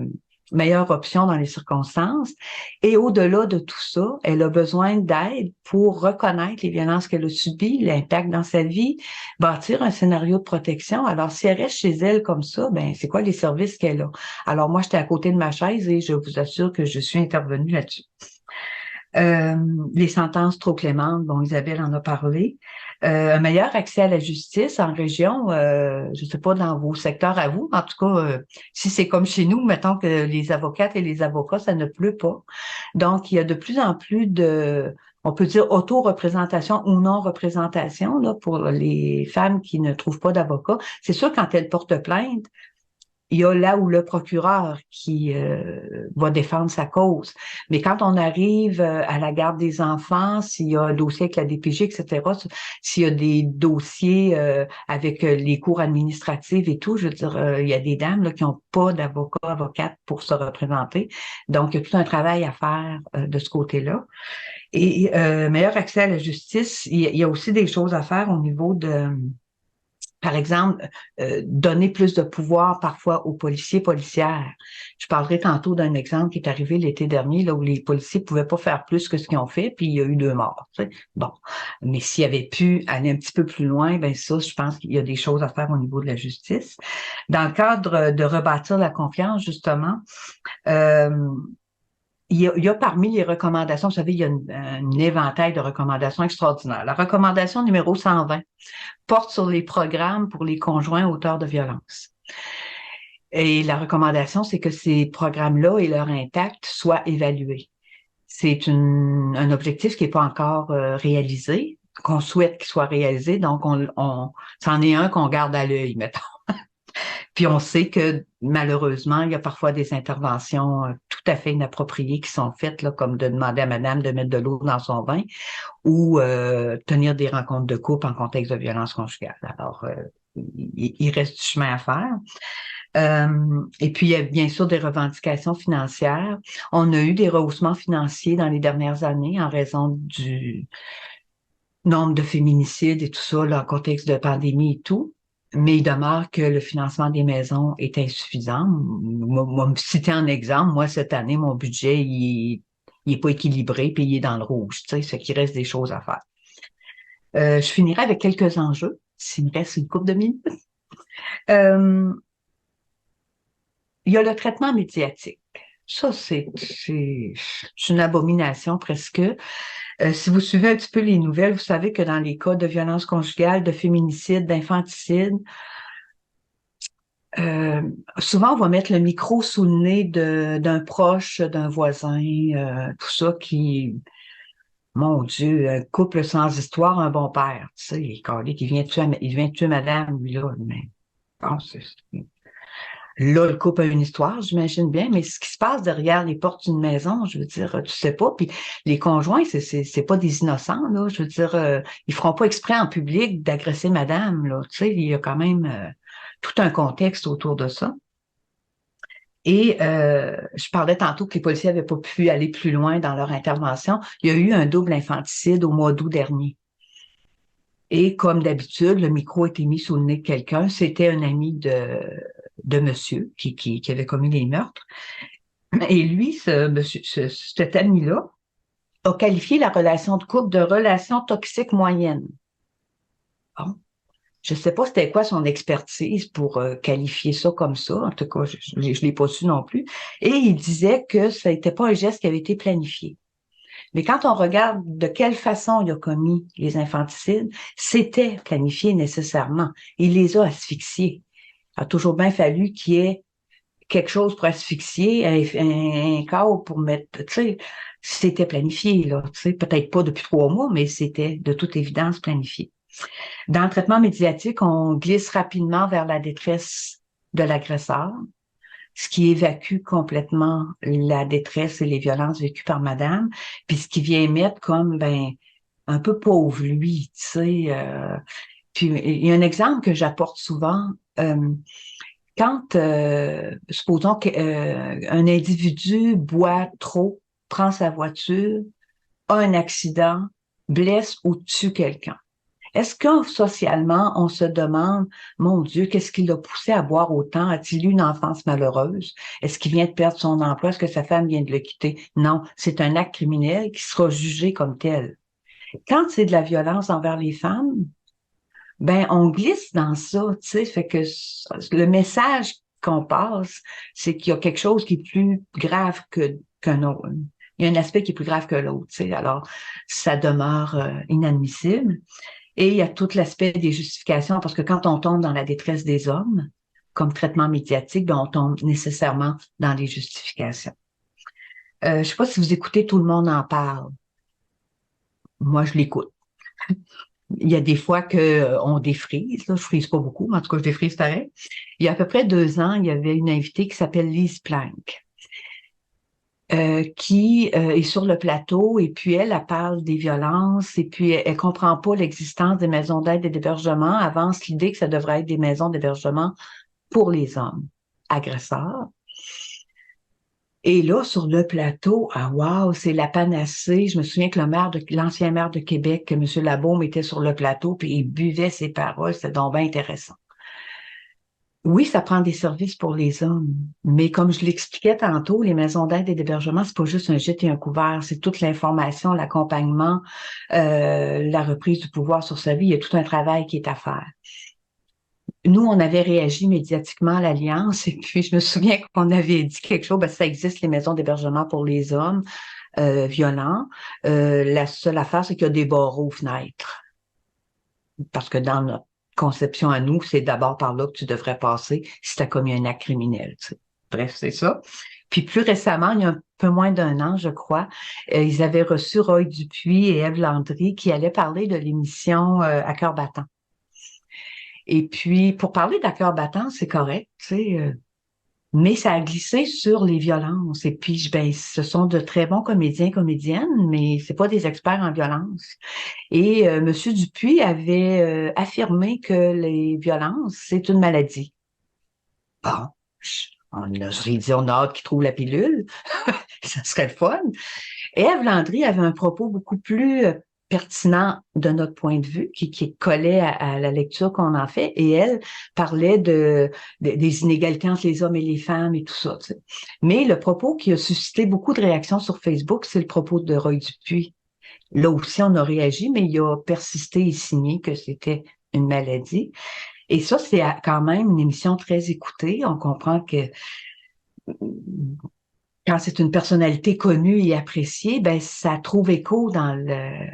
meilleure option dans les circonstances. Et au-delà de tout ça, elle a besoin d'aide pour reconnaître les violences qu'elle a subies, l'impact dans sa vie, bâtir un scénario de protection. Alors, si elle reste chez elle comme ça, ben, c'est quoi les services qu'elle a? Alors, moi, j'étais à côté de ma chaise et je vous assure que je suis intervenue là-dessus. Les sentences trop clémentes, bon, Isabelle en a parlé. Un meilleur accès à la justice en région, je ne sais pas dans vos secteurs à vous, en tout cas, si c'est comme chez nous, mettons que les avocates et les avocats, ça ne pleut pas. Donc, il y a de plus en plus on peut dire auto-représentation ou non-représentation là, pour les femmes qui ne trouvent pas d'avocat. C'est sûr, quand elles portent plainte, il y a là où le procureur qui va défendre sa cause. Mais quand on arrive à la garde des enfants, s'il y a un dossier avec la DPJ, etc., s'il y a des dossiers avec les cours administratives et tout, je veux dire, il y a des dames là, qui n'ont pas d'avocat, avocate pour se représenter. Donc, il y a tout un travail à faire de ce côté-là. Et meilleur accès à la justice, il y a aussi des choses à faire au niveau de... Par exemple, donner plus de pouvoir parfois aux policiers, policières. Je parlerai tantôt d'un exemple qui est arrivé l'été dernier, là où les policiers pouvaient pas faire plus que ce qu'ils ont fait, puis il y a eu 2 morts. Tu sais. Bon, mais s'ils avaient pu aller un petit peu plus loin, ben ça, je pense qu'il y a des choses à faire au niveau de la justice. Dans le cadre de rebâtir la confiance, justement, il y a parmi les recommandations, vous savez, il y a un éventail de recommandations extraordinaires. La recommandation numéro 120 porte sur les programmes pour les conjoints auteurs de violences. Et la recommandation, c'est que ces programmes-là et leur impact soient évalués. C'est un objectif qui n'est pas encore réalisé, qu'on souhaite qu'il soit réalisé, donc c'en est un qu'on garde à l'œil, mettons. Puis on sait que malheureusement, il y a parfois des interventions tout à fait inappropriées qui sont faites, là, comme de demander à madame de mettre de l'eau dans son vin ou tenir des rencontres de couple en contexte de violence conjugale. Alors, il reste du chemin à faire. Et puis, il y a bien sûr des revendications financières. On a eu des rehaussements financiers dans les dernières années en raison du nombre de féminicides et tout ça, là, en contexte de pandémie et tout. Mais il demeure que le financement des maisons est insuffisant. Moi, me citer un exemple, moi, cette année, mon budget, il est pas équilibré, puis il est dans le rouge, tu sais, ce qui reste des choses à faire. Je finirai avec quelques enjeux, s'il me reste une couple de minutes. Il y a le traitement médiatique. Ça, c'est une abomination presque. Si vous suivez un petit peu les nouvelles, vous savez que dans les cas de violence conjugale, de féminicide, d'infanticide, souvent on va mettre le micro sous le nez d'un proche, d'un voisin, tout ça qui, mon Dieu, un couple sans histoire, un bon père, tu sais, il vient tuer madame, lui, là, mais bon, là, le couple a une histoire, j'imagine bien, mais ce qui se passe derrière les portes d'une maison, je veux dire, tu sais pas. Puis les conjoints, c'est pas des innocents, là. Je veux dire, ils feront pas exprès en public d'agresser madame, là. Tu sais, il y a quand même tout un contexte autour de ça. Et je parlais tantôt que les policiers n'avaient pas pu aller plus loin dans leur intervention. Il y a eu un double infanticide au mois d'août dernier. Et comme d'habitude, le micro a été mis sous le nez de quelqu'un. C'était un ami de monsieur qui avait commis les meurtres. Et lui, cet ami-là, a qualifié la relation de couple de relation toxique moyenne. Bon. Je ne sais pas c'était quoi son expertise pour qualifier ça comme ça. En tout cas, je l'ai pas su non plus. Et il disait que ça n'était pas un geste qui avait été planifié. Mais quand on regarde de quelle façon il a commis les infanticides, c'était planifié nécessairement. Il les a asphyxiés. Il a toujours bien fallu qu'il y ait quelque chose pour asphyxier, un corps pour mettre, tu sais, c'était planifié, là, tu sais, peut-être pas depuis 3 mois, mais c'était de toute évidence planifié. Dans le traitement médiatique, on glisse rapidement vers la détresse de l'agresseur, ce qui évacue complètement la détresse et les violences vécues par madame, puis ce qui vient mettre comme, un peu pauvre lui, tu sais. Puis il y a un exemple que j'apporte souvent. Quand, supposons qu'un individu boit trop, prend sa voiture, a un accident, blesse ou tue quelqu'un. Est-ce que socialement, on se demande, mon Dieu, qu'est-ce qui l'a poussé à boire autant? A-t-il eu une enfance malheureuse? Est-ce qu'il vient de perdre son emploi? Est-ce que sa femme vient de le quitter? Non, c'est un acte criminel qui sera jugé comme tel. Quand c'est de la violence envers les femmes, on glisse dans ça, tu sais, fait que le message qu'on passe, c'est qu'il y a quelque chose qui est plus grave qu'un autre. Il y a un aspect qui est plus grave que l'autre, tu sais. Alors, ça demeure inadmissible. Et il y a tout l'aspect des justifications, parce que quand on tombe dans la détresse des hommes, comme traitement médiatique, on tombe nécessairement dans les justifications. Je sais pas si vous écoutez Tout le monde en parle. Moi, je l'écoute. Il y a des fois qu'on défrise, là, je frise pas beaucoup, mais en tout cas, je défrise pareil. Il y a à peu près 2 ans, il y avait une invitée qui s'appelle Lise Planck, qui est sur le plateau, et puis elle parle des violences, et puis elle comprend pas l'existence des maisons d'aide et d'hébergement, avance l'idée que ça devrait être des maisons d'hébergement pour les hommes agresseurs. Et là, sur le plateau, ah wow, c'est la panacée. Je me souviens que l'ancien maire de Québec, M. Labaume, était sur le plateau, puis il buvait ses paroles. C'était donc bien intéressant. Oui, ça prend des services pour les hommes, mais comme je l'expliquais tantôt, les maisons d'aide et d'hébergement, c'est pas juste un gîte et un couvert, c'est toute l'information, l'accompagnement, la reprise du pouvoir sur sa vie. Il y a tout un travail qui est à faire. Nous, on avait réagi médiatiquement à l'Alliance, et puis je me souviens qu'on avait dit quelque chose, ben, ça existe, les maisons d'hébergement pour les hommes violents. La seule affaire, c'est qu'il y a des barreaux aux fenêtres. Parce que dans notre conception à nous, c'est d'abord par là que tu devrais passer si tu as commis un acte criminel. Tu sais. Bref, c'est ça. Puis plus récemment, il y a un peu moins d'1 an, je crois, ils avaient reçu Roy Dupuis et Ève Landry qui allaient parler de l'émission À cœur battant. Et puis, pour parler d'À cœur battant, c'est correct, tu sais, mais ça a glissé sur les violences. Et puis, ben, ce sont de très bons comédiens, comédiennes, mais c'est pas des experts en violence. Et Monsieur Dupuis avait affirmé que les violences, c'est une maladie. Bon, j'ai dit, on a hâte qu'il trouve la pilule. Ça serait le fun. Et Ève Landry avait un propos beaucoup plus pertinent de notre point de vue, qui collait à la lecture qu'on en fait, et elle parlait des inégalités entre les hommes et les femmes et tout ça. Tu sais. Mais le propos qui a suscité beaucoup de réactions sur Facebook, c'est le propos de Roy Dupuis. Là aussi, on a réagi, mais il a persisté et signé que c'était une maladie. Et ça, c'est quand même une émission très écoutée. On comprend que quand c'est une personnalité connue et appréciée, ben ça trouve écho dans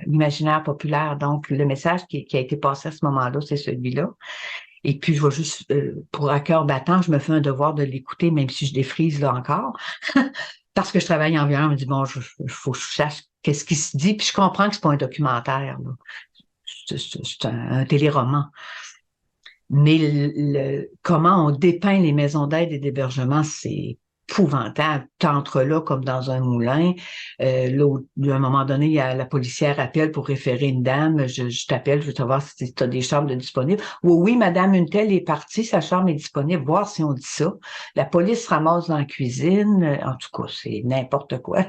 l'imaginaire populaire. Donc, le message qui a été passé à ce moment-là, c'est celui-là. Et puis, je vais juste, pour À cœur battant, je me fais un devoir de l'écouter, même si je défrise là encore. Parce que je travaille en violence, je me dis, bon, faut que je sache qu'est-ce qui se dit, puis je comprends que c'est pas un documentaire, là. C'est un téléroman. Mais comment on dépeint les maisons d'aide et d'hébergement, c'est épouvantable. T'entres là comme dans un moulin. Là, à un moment donné, il y a la policière appelle pour référer une dame. Je t'appelle, je veux savoir si tu as des chambres disponibles. Oui, madame, une telle est partie, sa chambre est disponible. Voir si on dit ça. La police se ramasse dans la cuisine. En tout cas, c'est n'importe quoi.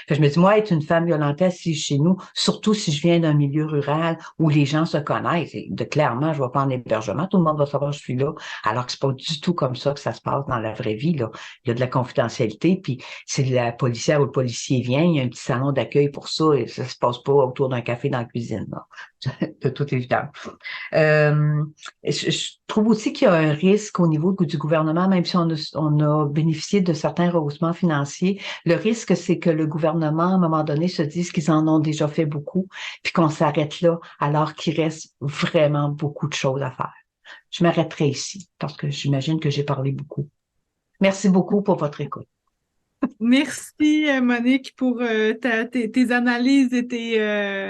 Je me dis, moi, être une femme violentée assise chez nous, surtout si je viens d'un milieu rural où les gens se connaissent, et clairement, je ne vais pas en hébergement, tout le monde va savoir que je suis là, alors que c'est pas du tout comme ça que ça se passe dans la vraie vie, là. Il y a de la confidentialité, puis si la policière ou le policier vient, il y a un petit salon d'accueil pour ça, et ça se passe pas autour d'un café dans la cuisine, là. De toute évidence. Je trouve aussi qu'il y a un risque au niveau du gouvernement, même si on a bénéficié de certains rehaussements financiers. Le risque, c'est que le gouvernement, à un moment donné, se dise qu'ils en ont déjà fait beaucoup, puis qu'on s'arrête là, alors qu'il reste vraiment beaucoup de choses à faire. Je m'arrêterai ici, parce que j'imagine que j'ai parlé beaucoup. Merci beaucoup pour votre écoute. Merci, Monique, pour tes analyses et tes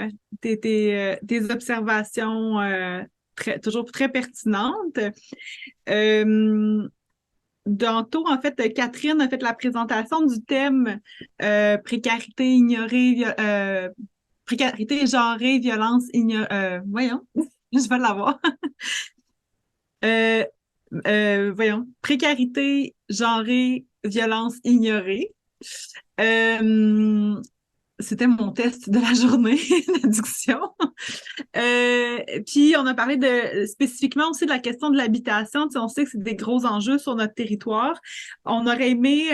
observations toujours très pertinentes. Tantôt, en fait, Catherine a fait la présentation du thème précarité ignorée, précarité genrée, violence ignorée. Voyons, je vais l'avoir. Voyons, précarité genrée, violence ignorée. C'était mon test de la journée d'addiction. Puis on a parlé spécifiquement aussi de la question de l'habitation. Tu sais, on sait que c'est des gros enjeux sur notre territoire. On aurait aimé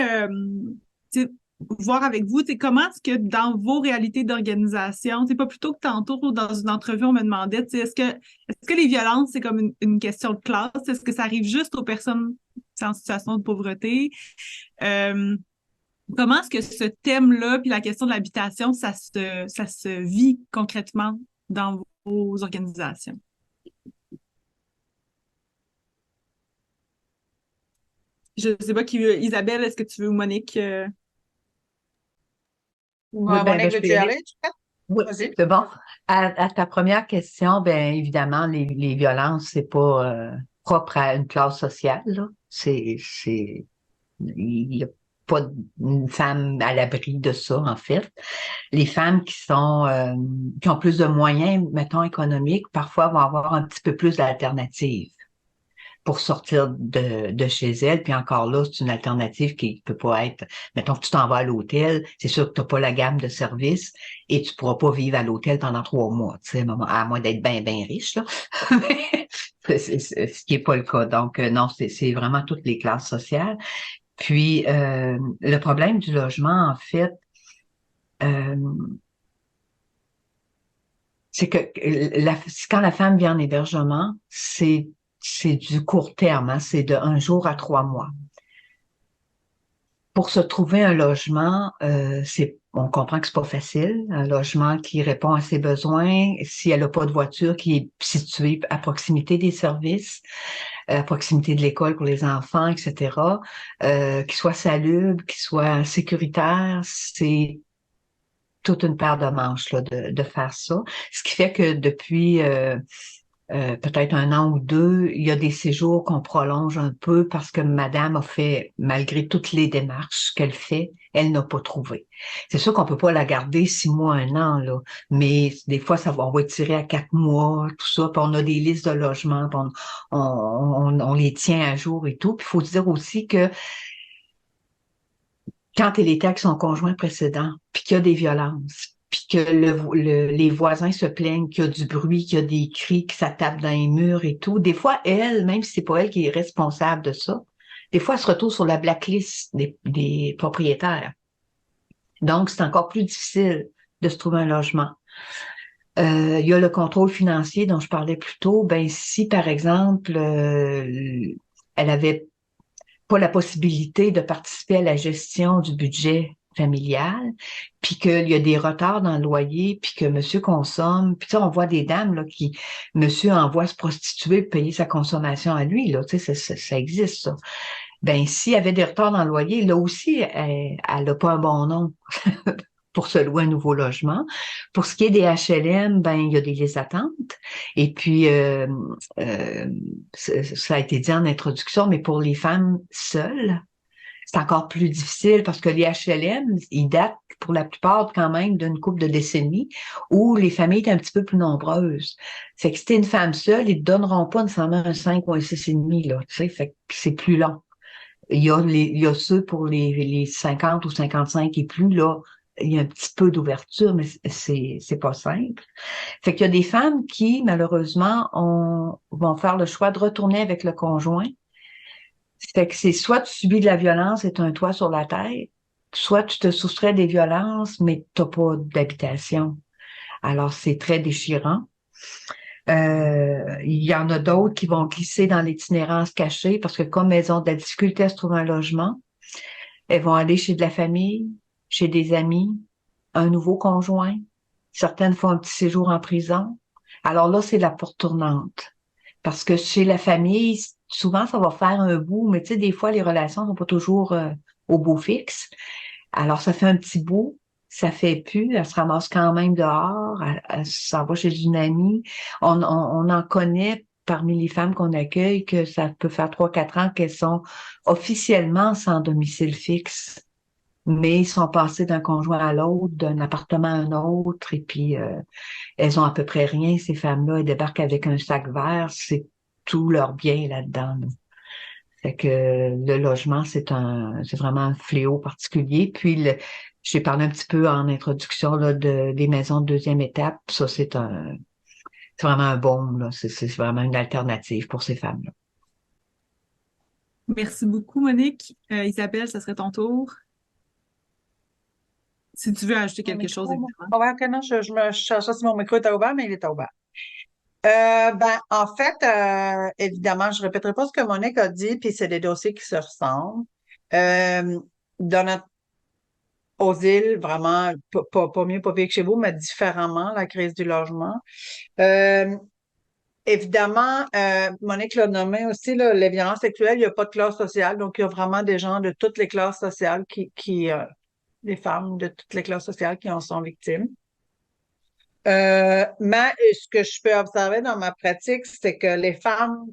voir avec vous, comment est-ce que dans vos réalités d'organisation, c'est pas plutôt que tantôt dans une entrevue, on me demandait, est-ce que les violences, c'est comme une question de classe? Est-ce que ça arrive juste aux personnes en situation de pauvreté? Comment est-ce que ce thème-là, puis la question de l'habitation, ça se vit concrètement dans vos organisations? Je ne sais pas qui veut. Isabelle, est-ce que tu veux ou Monique? Monique, veux-tu y aller? Oui, Vas-y. c'est bon. À ta première question, bien évidemment, les violences, c'est pas propre à une classe sociale, là. Il n'y a pas une femme à l'abri de ça, en fait. Les femmes qui ont plus de moyens, mettons, économiques, parfois vont avoir un petit peu plus d'alternatives pour sortir de chez elles. Puis encore là, c'est une alternative qui peut pas être, mettons que tu t'en vas à l'hôtel, c'est sûr que tu n'as pas la gamme de services et tu pourras pas vivre à l'hôtel pendant 3 mois, tu sais, à moins d'être bien, bien riche, là. Ce qui est pas le cas. Donc, non, c'est vraiment toutes les classes sociales. Puis, le problème du logement, en fait, euh, c'est que quand la femme vient en hébergement, c'est du court terme, hein, c'est de 1 jour à 3 mois. Pour se trouver un logement, on comprend que c'est pas facile. Un logement qui répond à ses besoins, si elle n'a pas de voiture, qui est située à proximité des services, à proximité de l'école pour les enfants, etc., qui soit salubre, qui soit sécuritaire, c'est toute une paire de manches là, de faire ça. Ce qui fait que depuis peut-être 1 an ou 2, il y a des séjours qu'on prolonge un peu parce que madame a fait, malgré toutes les démarches qu'elle fait, elle n'a pas trouvé. C'est sûr qu'on peut pas la garder 6 mois, 1 an, là, mais des fois, on va étirer à 4 mois, tout ça, puis on a des listes de logements, puis on les tient à jour et tout. Puis il faut dire aussi que quand elle était avec son conjoint précédent, puis qu'il y a des violences, puis que les voisins se plaignent qu'il y a du bruit, qu'il y a des cris, que ça tape dans les murs et tout, des fois, elle, même si c'est pas elle qui est responsable de ça, des fois, elle se retrouve sur la blacklist des propriétaires. Donc, c'est encore plus difficile de se trouver un logement. Il y a le contrôle financier dont je parlais plus tôt. Ben, si, par exemple, elle avait pas la possibilité de participer à la gestion du budget familial, puis qu'il y a des retards dans le loyer, puis que monsieur consomme, puis tu sais, on voit des dames là qui, monsieur envoie se prostituer pour payer sa consommation à lui, là, tu sais, ça existe, ça. Ben, s'il y avait des retards dans le loyer, là aussi, elle n'a pas un bon nom pour se louer un nouveau logement. Pour ce qui est des HLM, ben il y a des listes d'attente. Et puis ça a été dit en introduction, mais pour les femmes seules, c'est encore plus difficile parce que les HLM, ils datent pour la plupart quand même d'une couple de décennies où les familles étaient un petit peu plus nombreuses. Fait que si t'es une femme seule, ils te donneront pas nécessairement un 5 ou un 6,5, là, tu sais, fait que c'est plus long. Il y a ceux pour les 50 ou 55 et plus, là, il y a un petit peu d'ouverture, mais c'est pas simple. Fait qu'il y a des femmes qui, malheureusement, vont faire le choix de retourner avec le conjoint. Fait que c'est soit tu subis de la violence et tu as un toit sur la tête, soit tu te soustrais des violences, mais tu n'as pas d'habitation. Alors, c'est très déchirant. Il y en a d'autres qui vont glisser dans l'itinérance cachée parce que comme elles ont de la difficulté à se trouver un logement, elles vont aller chez de la famille, chez des amis, un nouveau conjoint. Certaines font un petit séjour en prison. Alors là, c'est la porte tournante. Parce que chez la famille, souvent, ça va faire un bout, mais tu sais, des fois, les relations sont pas toujours au beau fixe. Alors, ça fait un petit bout, ça fait plus, elle se ramasse quand même dehors, elle s'en va chez une amie. On en connaît parmi les femmes qu'on accueille que ça peut faire 3-4 ans qu'elles sont officiellement sans domicile fixe, mais ils sont passés d'un conjoint à l'autre, d'un appartement à un autre, et puis elles ont à peu près rien, ces femmes-là, elles débarquent avec un sac vert, c'est tout leur bien là-dedans, là. Fait que le logement, c'est vraiment un fléau particulier. Puis, j'ai parlé un petit peu en introduction là, des maisons de deuxième étape. Ça, c'est vraiment un baume, là. C'est vraiment une alternative pour ces femmes-là. Merci beaucoup, Monique. Isabelle, ce serait ton tour. Si tu veux ajouter quelque chose, évidemment. Ouais, ok, non, je cherchais si mon micro était ouvert, mais il était ouvert. En fait, évidemment, je répéterai pas ce que Monique a dit, puis c'est des dossiers qui se ressemblent. Dans aux îles, vraiment, pas mieux, pas pire que chez vous, mais différemment, la crise du logement. Euh, Évidemment, Monique l'a nommé aussi, là, les violences sexuelles, il n'y a pas de classe sociale, donc il y a vraiment des gens de toutes les classes sociales des femmes de toutes les classes sociales qui en sont victimes. Mais ce que je peux observer dans ma pratique, c'est que les femmes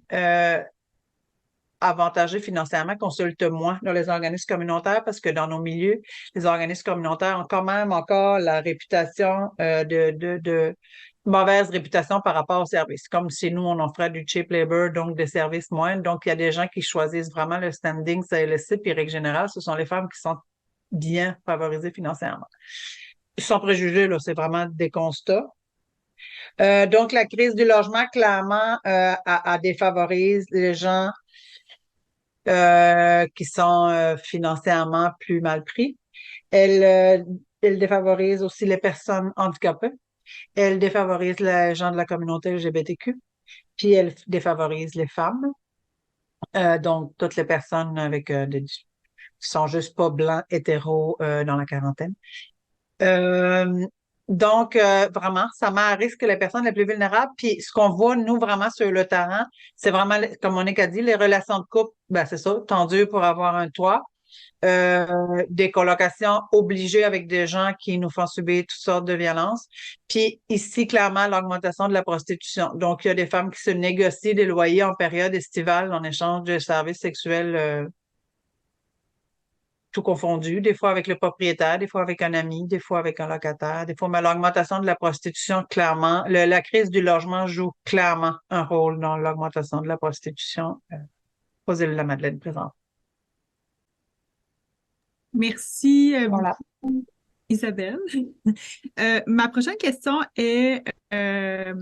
avantagées financièrement consultent moins dans les organismes communautaires parce que dans nos milieux, les organismes communautaires ont quand même encore la réputation de mauvaise réputation par rapport aux services. Comme si nous, on offrait du cheap labor, donc des services moindres. Donc, il y a des gens qui choisissent vraiment le standing CLSC, puis règle générale, ce sont les femmes qui sont bien favorisées financièrement. Sans préjuger, là, c'est vraiment des constats. Donc, la crise du logement, clairement, elle défavorise les gens qui sont financièrement plus mal pris. Elle défavorise aussi les personnes handicapées. Elle défavorise les gens de la communauté LGBTQ. Puis elle défavorise les femmes. Donc, toutes les personnes avec qui sont juste pas blancs, hétéros dans la quarantaine. Donc, vraiment, ça met à risque les personnes les plus vulnérables. Puis, ce qu'on voit, nous, vraiment, sur le terrain, c'est vraiment, comme Monique a dit, les relations de couple, ben, c'est ça, tendues pour avoir un toit. Des colocations obligées avec des gens qui nous font subir toutes sortes de violences. Puis, ici, clairement, l'augmentation de la prostitution. Donc, il y a des femmes qui se négocient des loyers en période estivale en échange de services sexuels tout confondu, des fois avec le propriétaire, des fois avec un ami, des fois avec un locataire, des fois, mais l'augmentation de la prostitution, clairement, la crise du logement joue clairement un rôle dans l'augmentation de la prostitution aux îles de la Madeleine présente. Merci Voilà. beaucoup, Isabelle. Ma prochaine question est, est-ce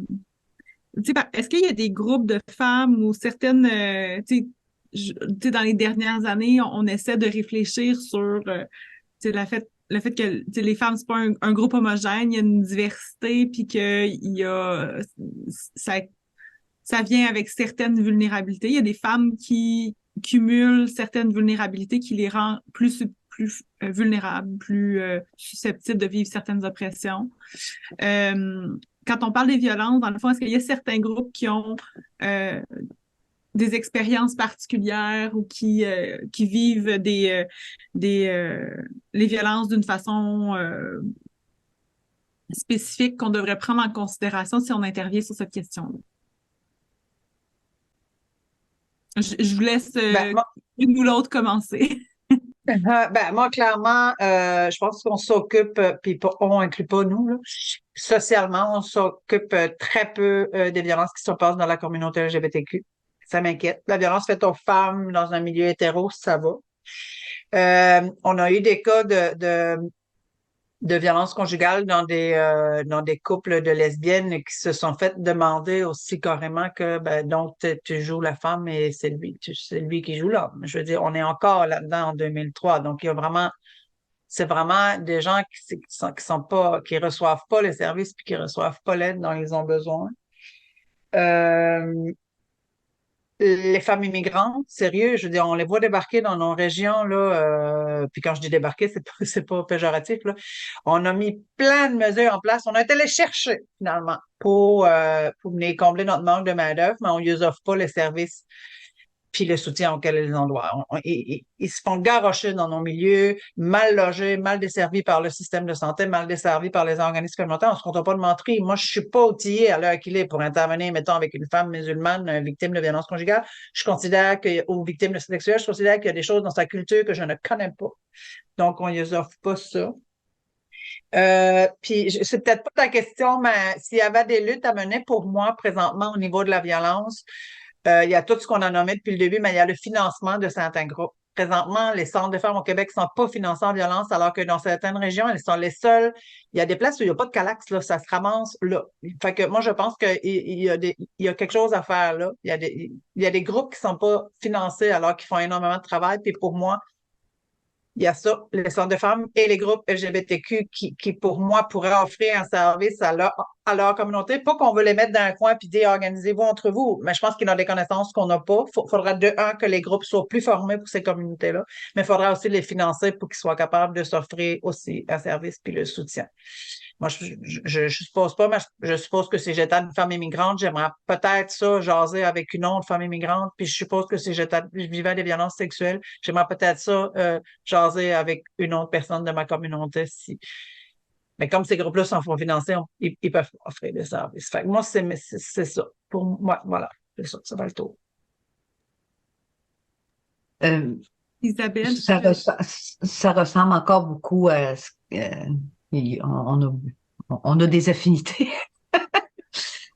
qu'il y a des groupes de femmes ou certaines, dans les dernières années, on essaie de réfléchir sur le fait que les femmes, c'est pas un groupe homogène, il y a une diversité, puis que ça vient avec certaines vulnérabilités. Il y a des femmes qui cumulent certaines vulnérabilités qui les rend plus vulnérables, plus susceptibles de vivre certaines oppressions. Quand on parle des violences, dans le fond, est-ce qu'il y a certains groupes qui ont des expériences particulières ou qui vivent les violences d'une façon spécifique qu'on devrait prendre en considération si on intervient sur cette question-là? Je vous laisse une ou l'autre commencer. Moi, clairement, je pense qu'on s'occupe, puis on inclut pas nous, là. Socialement, on s'occupe très peu des violences qui se passent dans la communauté LGBTQ. Ça m'inquiète. La violence faite aux femmes dans un milieu hétéro, ça va. On a eu des cas de violence conjugale dans des couples de lesbiennes qui se sont fait demander aussi carrément que donc tu joues la femme et c'est lui qui joue l'homme. Je veux dire, on est encore là-dedans en 2003. Donc, il y a vraiment c'est vraiment des gens qui reçoivent pas les services puis qui reçoivent pas l'aide dont ils ont besoin. Les femmes immigrantes, sérieux, je veux dire, on les voit débarquer dans nos régions, là, puis quand je dis débarquer, c'est pas péjoratif, là. On a mis plein de mesures en place. On a été les chercher, finalement, pour venir combler notre manque de main-d'œuvre, mais on ne les offre pas les services puis le soutien auquel ils ont droit. Ils se font garrocher dans nos milieux, mal logés, mal desservis par le système de santé, mal desservis par les organismes communautaires. On ne se compte pas de mentir. Moi, je suis pas outillée à l'heure qu'il est pour intervenir, mettons, avec une femme musulmane victime de violence conjugale. Je considère aux victimes de sexuelles, je considère qu'il y a des choses dans sa culture que je ne connais pas. Donc, on ne les offre pas ça. Puis, c'est peut-être pas ta question, mais s'il y avait des luttes à mener pour moi présentement au niveau de la violence, il y a tout ce qu'on a nommé depuis le début, mais il y a le financement de certains groupes. Présentement, les centres de femmes au Québec ne sont pas financés en violence, alors que dans certaines régions, elles sont les seules. Il y a des places où il n'y a pas de calax, là, ça se ramasse là. Fait que moi, je pense qu'il y a quelque chose à faire là. Il y a des groupes qui ne sont pas financés alors qu'ils font énormément de travail. Puis pour moi, il y a ça, les centres de femmes et les groupes LGBTQ qui pour moi, pourraient offrir un service à leur communauté. Pas qu'on veut les mettre dans un coin puis dire organisez-vous entre vous, mais je pense qu'il y a des connaissances qu'on n'a pas. Faudra que les groupes soient plus formés pour ces communautés-là, mais il faudra aussi les financer pour qu'ils soient capables de s'offrir aussi un service puis le soutien. Moi, je suppose pas, mais je suppose que si j'étais une femme immigrante, j'aimerais peut-être ça, jaser avec une autre femme immigrante. Puis je suppose que si je vivais des violences sexuelles, j'aimerais peut-être ça, jaser avec une autre personne de ma communauté. Mais comme ces groupes-là sont financés, ils peuvent offrir des services. Fait que moi, c'est ça. Pour moi, voilà. C'est ça va le tour. Isabelle, Ça ressemble encore beaucoup à ce on a des affinités.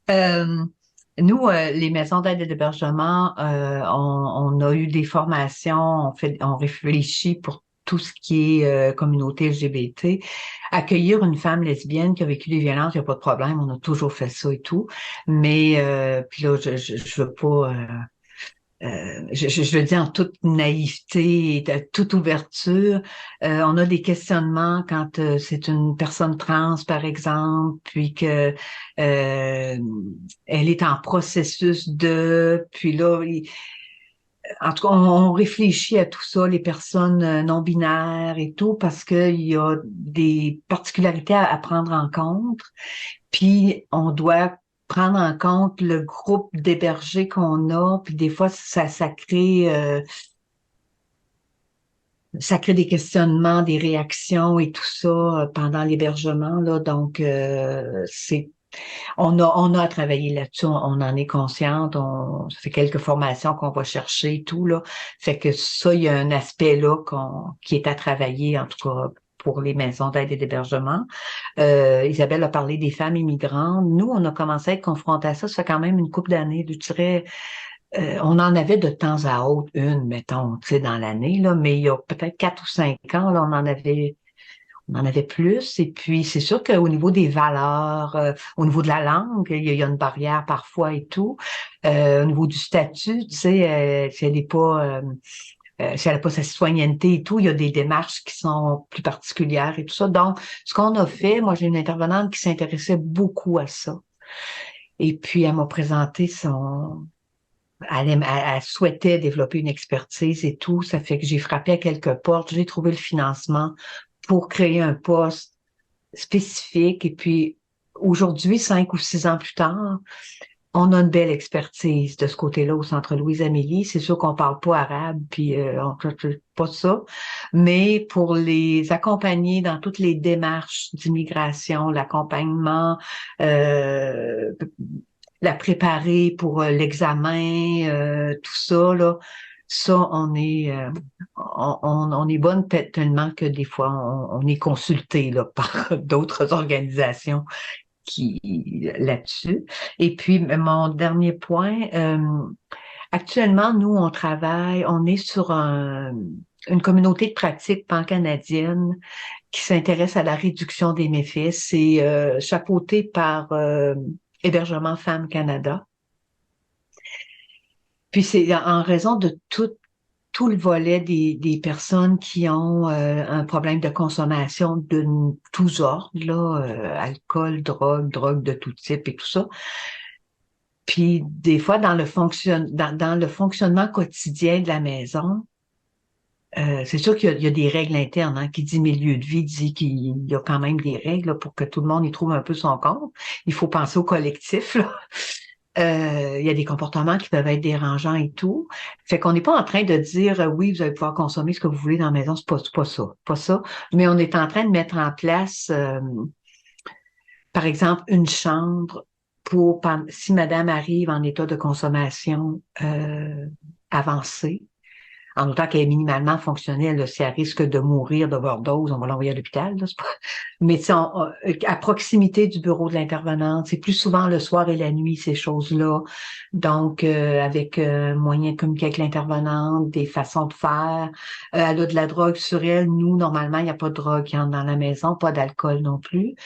Nous, les maisons d'aide et d'hébergement, on a eu des formations, on réfléchit pour tout ce qui est communauté LGBT. Accueillir une femme lesbienne qui a vécu des violences, il n'y a pas de problème, on a toujours fait ça et tout. Mais puis là, je veux pas je le dis en toute naïveté et toute ouverture, on a des questionnements quand c'est une personne trans, par exemple, puis que elle est en processus puis là, en tout cas, on réfléchit à tout ça, les personnes non binaires et tout, parce qu'il y a des particularités à prendre en compte. Puis on doit prendre en compte le groupe d'hébergés qu'on a, puis des fois ça crée des questionnements, des réactions et tout ça pendant l'hébergement là. Donc on a à travailler là-dessus, on en est consciente, ça fait quelques formations qu'on va chercher et tout là. Fait que ça, il y a un aspect là qui est à travailler, en tout cas pour les maisons d'aide et d'hébergement. Isabelle a parlé des femmes immigrantes. Nous, on a commencé à être confrontés à ça. Ça fait quand même une couple d'années. Je dirais, on en avait de temps à autre une, mettons, tu sais, dans l'année, là, mais il y a peut-être 4 ou 5 ans, là, on en avait plus. Et puis, c'est sûr qu'au niveau des valeurs, au niveau de la langue, il y a une barrière parfois et tout. Au niveau du statut, tu sais, si elle n'est pas... si elle n'a pas sa citoyenneté et tout, il y a des démarches qui sont plus particulières et tout ça. Donc, ce qu'on a fait, moi, j'ai une intervenante qui s'intéressait beaucoup à ça. Et puis, elle m'a présenté elle souhaitait développer une expertise et tout. Ça fait que j'ai frappé à quelques portes. J'ai trouvé le financement pour créer un poste spécifique. Et puis, aujourd'hui, 5 ou 6 ans plus tard, on a une belle expertise de ce côté-là au Centre Louise-Amélie. C'est sûr qu'on parle pas arabe, puis on ne pas ça, mais pour les accompagner dans toutes les démarches d'immigration, l'accompagnement, la préparer pour l'examen, tout ça, là, ça, on est bonne tellement que des fois, on est consulté là, par d'autres organisations là-dessus. Et puis, mon dernier point, actuellement, nous, on est sur une communauté de pratique pan-canadienne qui s'intéresse à la réduction des méfaits. C'est chapeauté par Hébergement Femmes Canada. Puis, c'est en raison de tout le volet des personnes qui ont un problème de consommation de tous ordres, là, alcool, drogue de tout type et tout ça. Puis des fois, dans le fonctionnement quotidien de la maison, c'est sûr qu'il y a des règles internes, hein, qui dit milieu de vie, dit qu'il y a quand même des règles là, pour que tout le monde y trouve un peu son compte. Il faut penser au collectif, là. Il y a des comportements qui peuvent être dérangeants et tout. Fait qu'on n'est pas en train de dire oui, vous allez pouvoir consommer ce que vous voulez dans la maison, c'est pas ça. Mais on est en train de mettre en place, par exemple, une chambre pour si madame arrive en état de consommation avancée, en autant qu'elle est minimalement fonctionnelle, là, si elle risque de mourir d'overdose, on va l'envoyer à l'hôpital. Là, mais à proximité du bureau de l'intervenante, c'est plus souvent le soir et la nuit, ces choses-là. Donc, avec moyen de communiquer avec l'intervenante, des façons de faire. Elle a de la drogue sur elle. Nous, normalement, il n'y a pas de drogue qui entre dans la maison, pas d'alcool non plus.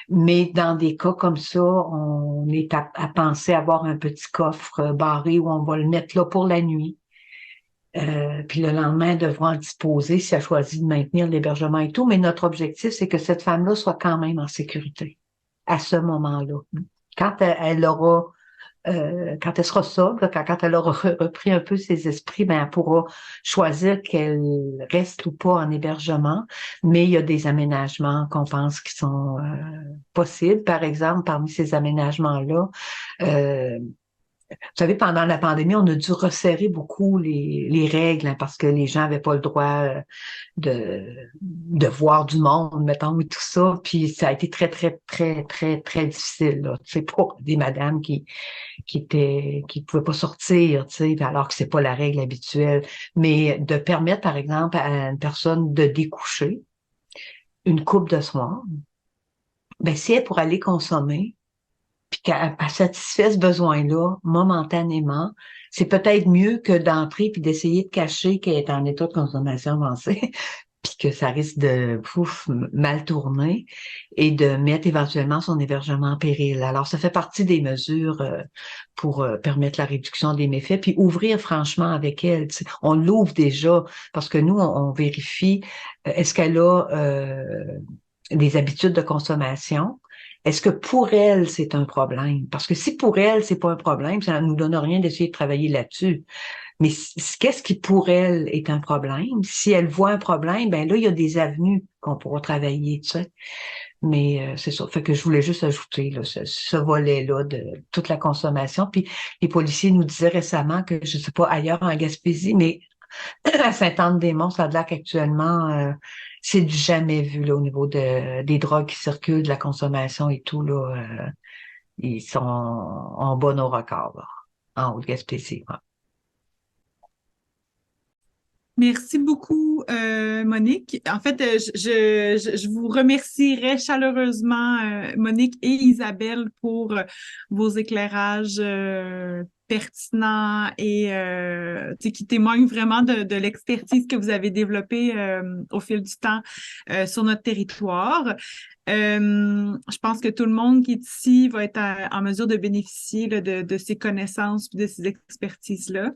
Mais dans des cas comme ça, on est à penser avoir un petit coffre barré où on va le mettre là pour la nuit. Puis le lendemain, devront en disposer si elle choisit de maintenir l'hébergement et tout. Mais notre objectif, c'est que cette femme-là soit quand même en sécurité à ce moment-là. Quand elle sera sobre, quand elle aura repris un peu ses esprits, ben elle pourra choisir qu'elle reste ou pas en hébergement. Mais il y a des aménagements qu'on pense qui sont possibles. Par exemple, parmi ces aménagements-là, savez, pendant la pandémie, on a dû resserrer beaucoup les règles hein, parce que les gens n'avaient pas le droit de voir du monde, mettons, et tout ça. Puis ça a été très, très, très, très, très difficile, là, tu sais, pour des madames qui pouvaient pas sortir, tu sais, alors que c'est pas la règle habituelle. Mais de permettre, par exemple, à une personne de découcher une coupe de soir, ben, si elle est pour aller consommer, puis qu'elle satisfait ce besoin-là momentanément, c'est peut-être mieux que d'entrer puis d'essayer de cacher qu'elle est en état de consommation avancée, puis que ça risque de mal tourner et de mettre éventuellement son hébergement en péril. Alors, ça fait partie des mesures pour permettre la réduction des méfaits, puis ouvrir franchement avec elle. Tu sais. On l'ouvre déjà parce que nous, on vérifie est-ce qu'elle a des habitudes de consommation. Est-ce que pour elle, c'est un problème? Parce que si pour elle, c'est pas un problème, ça ne nous donne rien d'essayer de travailler là-dessus. Mais qu'est-ce qui pour elle est un problème? Si elle voit un problème, ben là, il y a des avenues qu'on pourra travailler, tu sais. Mais c'est ça. Fait que je voulais juste ajouter là, ce volet-là de toute la consommation. Puis les policiers nous disaient récemment que, je sais pas, ailleurs en Gaspésie, mais à Sainte-Anne-des-Monts, ça a l'air qu'actuellement, c'est du jamais vu là, au niveau des drogues qui circulent, de la consommation et tout. Là, ils sont en bas nos records là, en Haute-Gaspésie. Ouais. Merci beaucoup, Monique. En fait, je vous remercierais chaleureusement, Monique et Isabelle, pour vos éclairages pertinents et qui témoignent vraiment de l'expertise que vous avez développée au fil du temps sur notre territoire. Je pense que tout le monde qui est ici va être en mesure de bénéficier là, de ces connaissances et de ces expertises-là.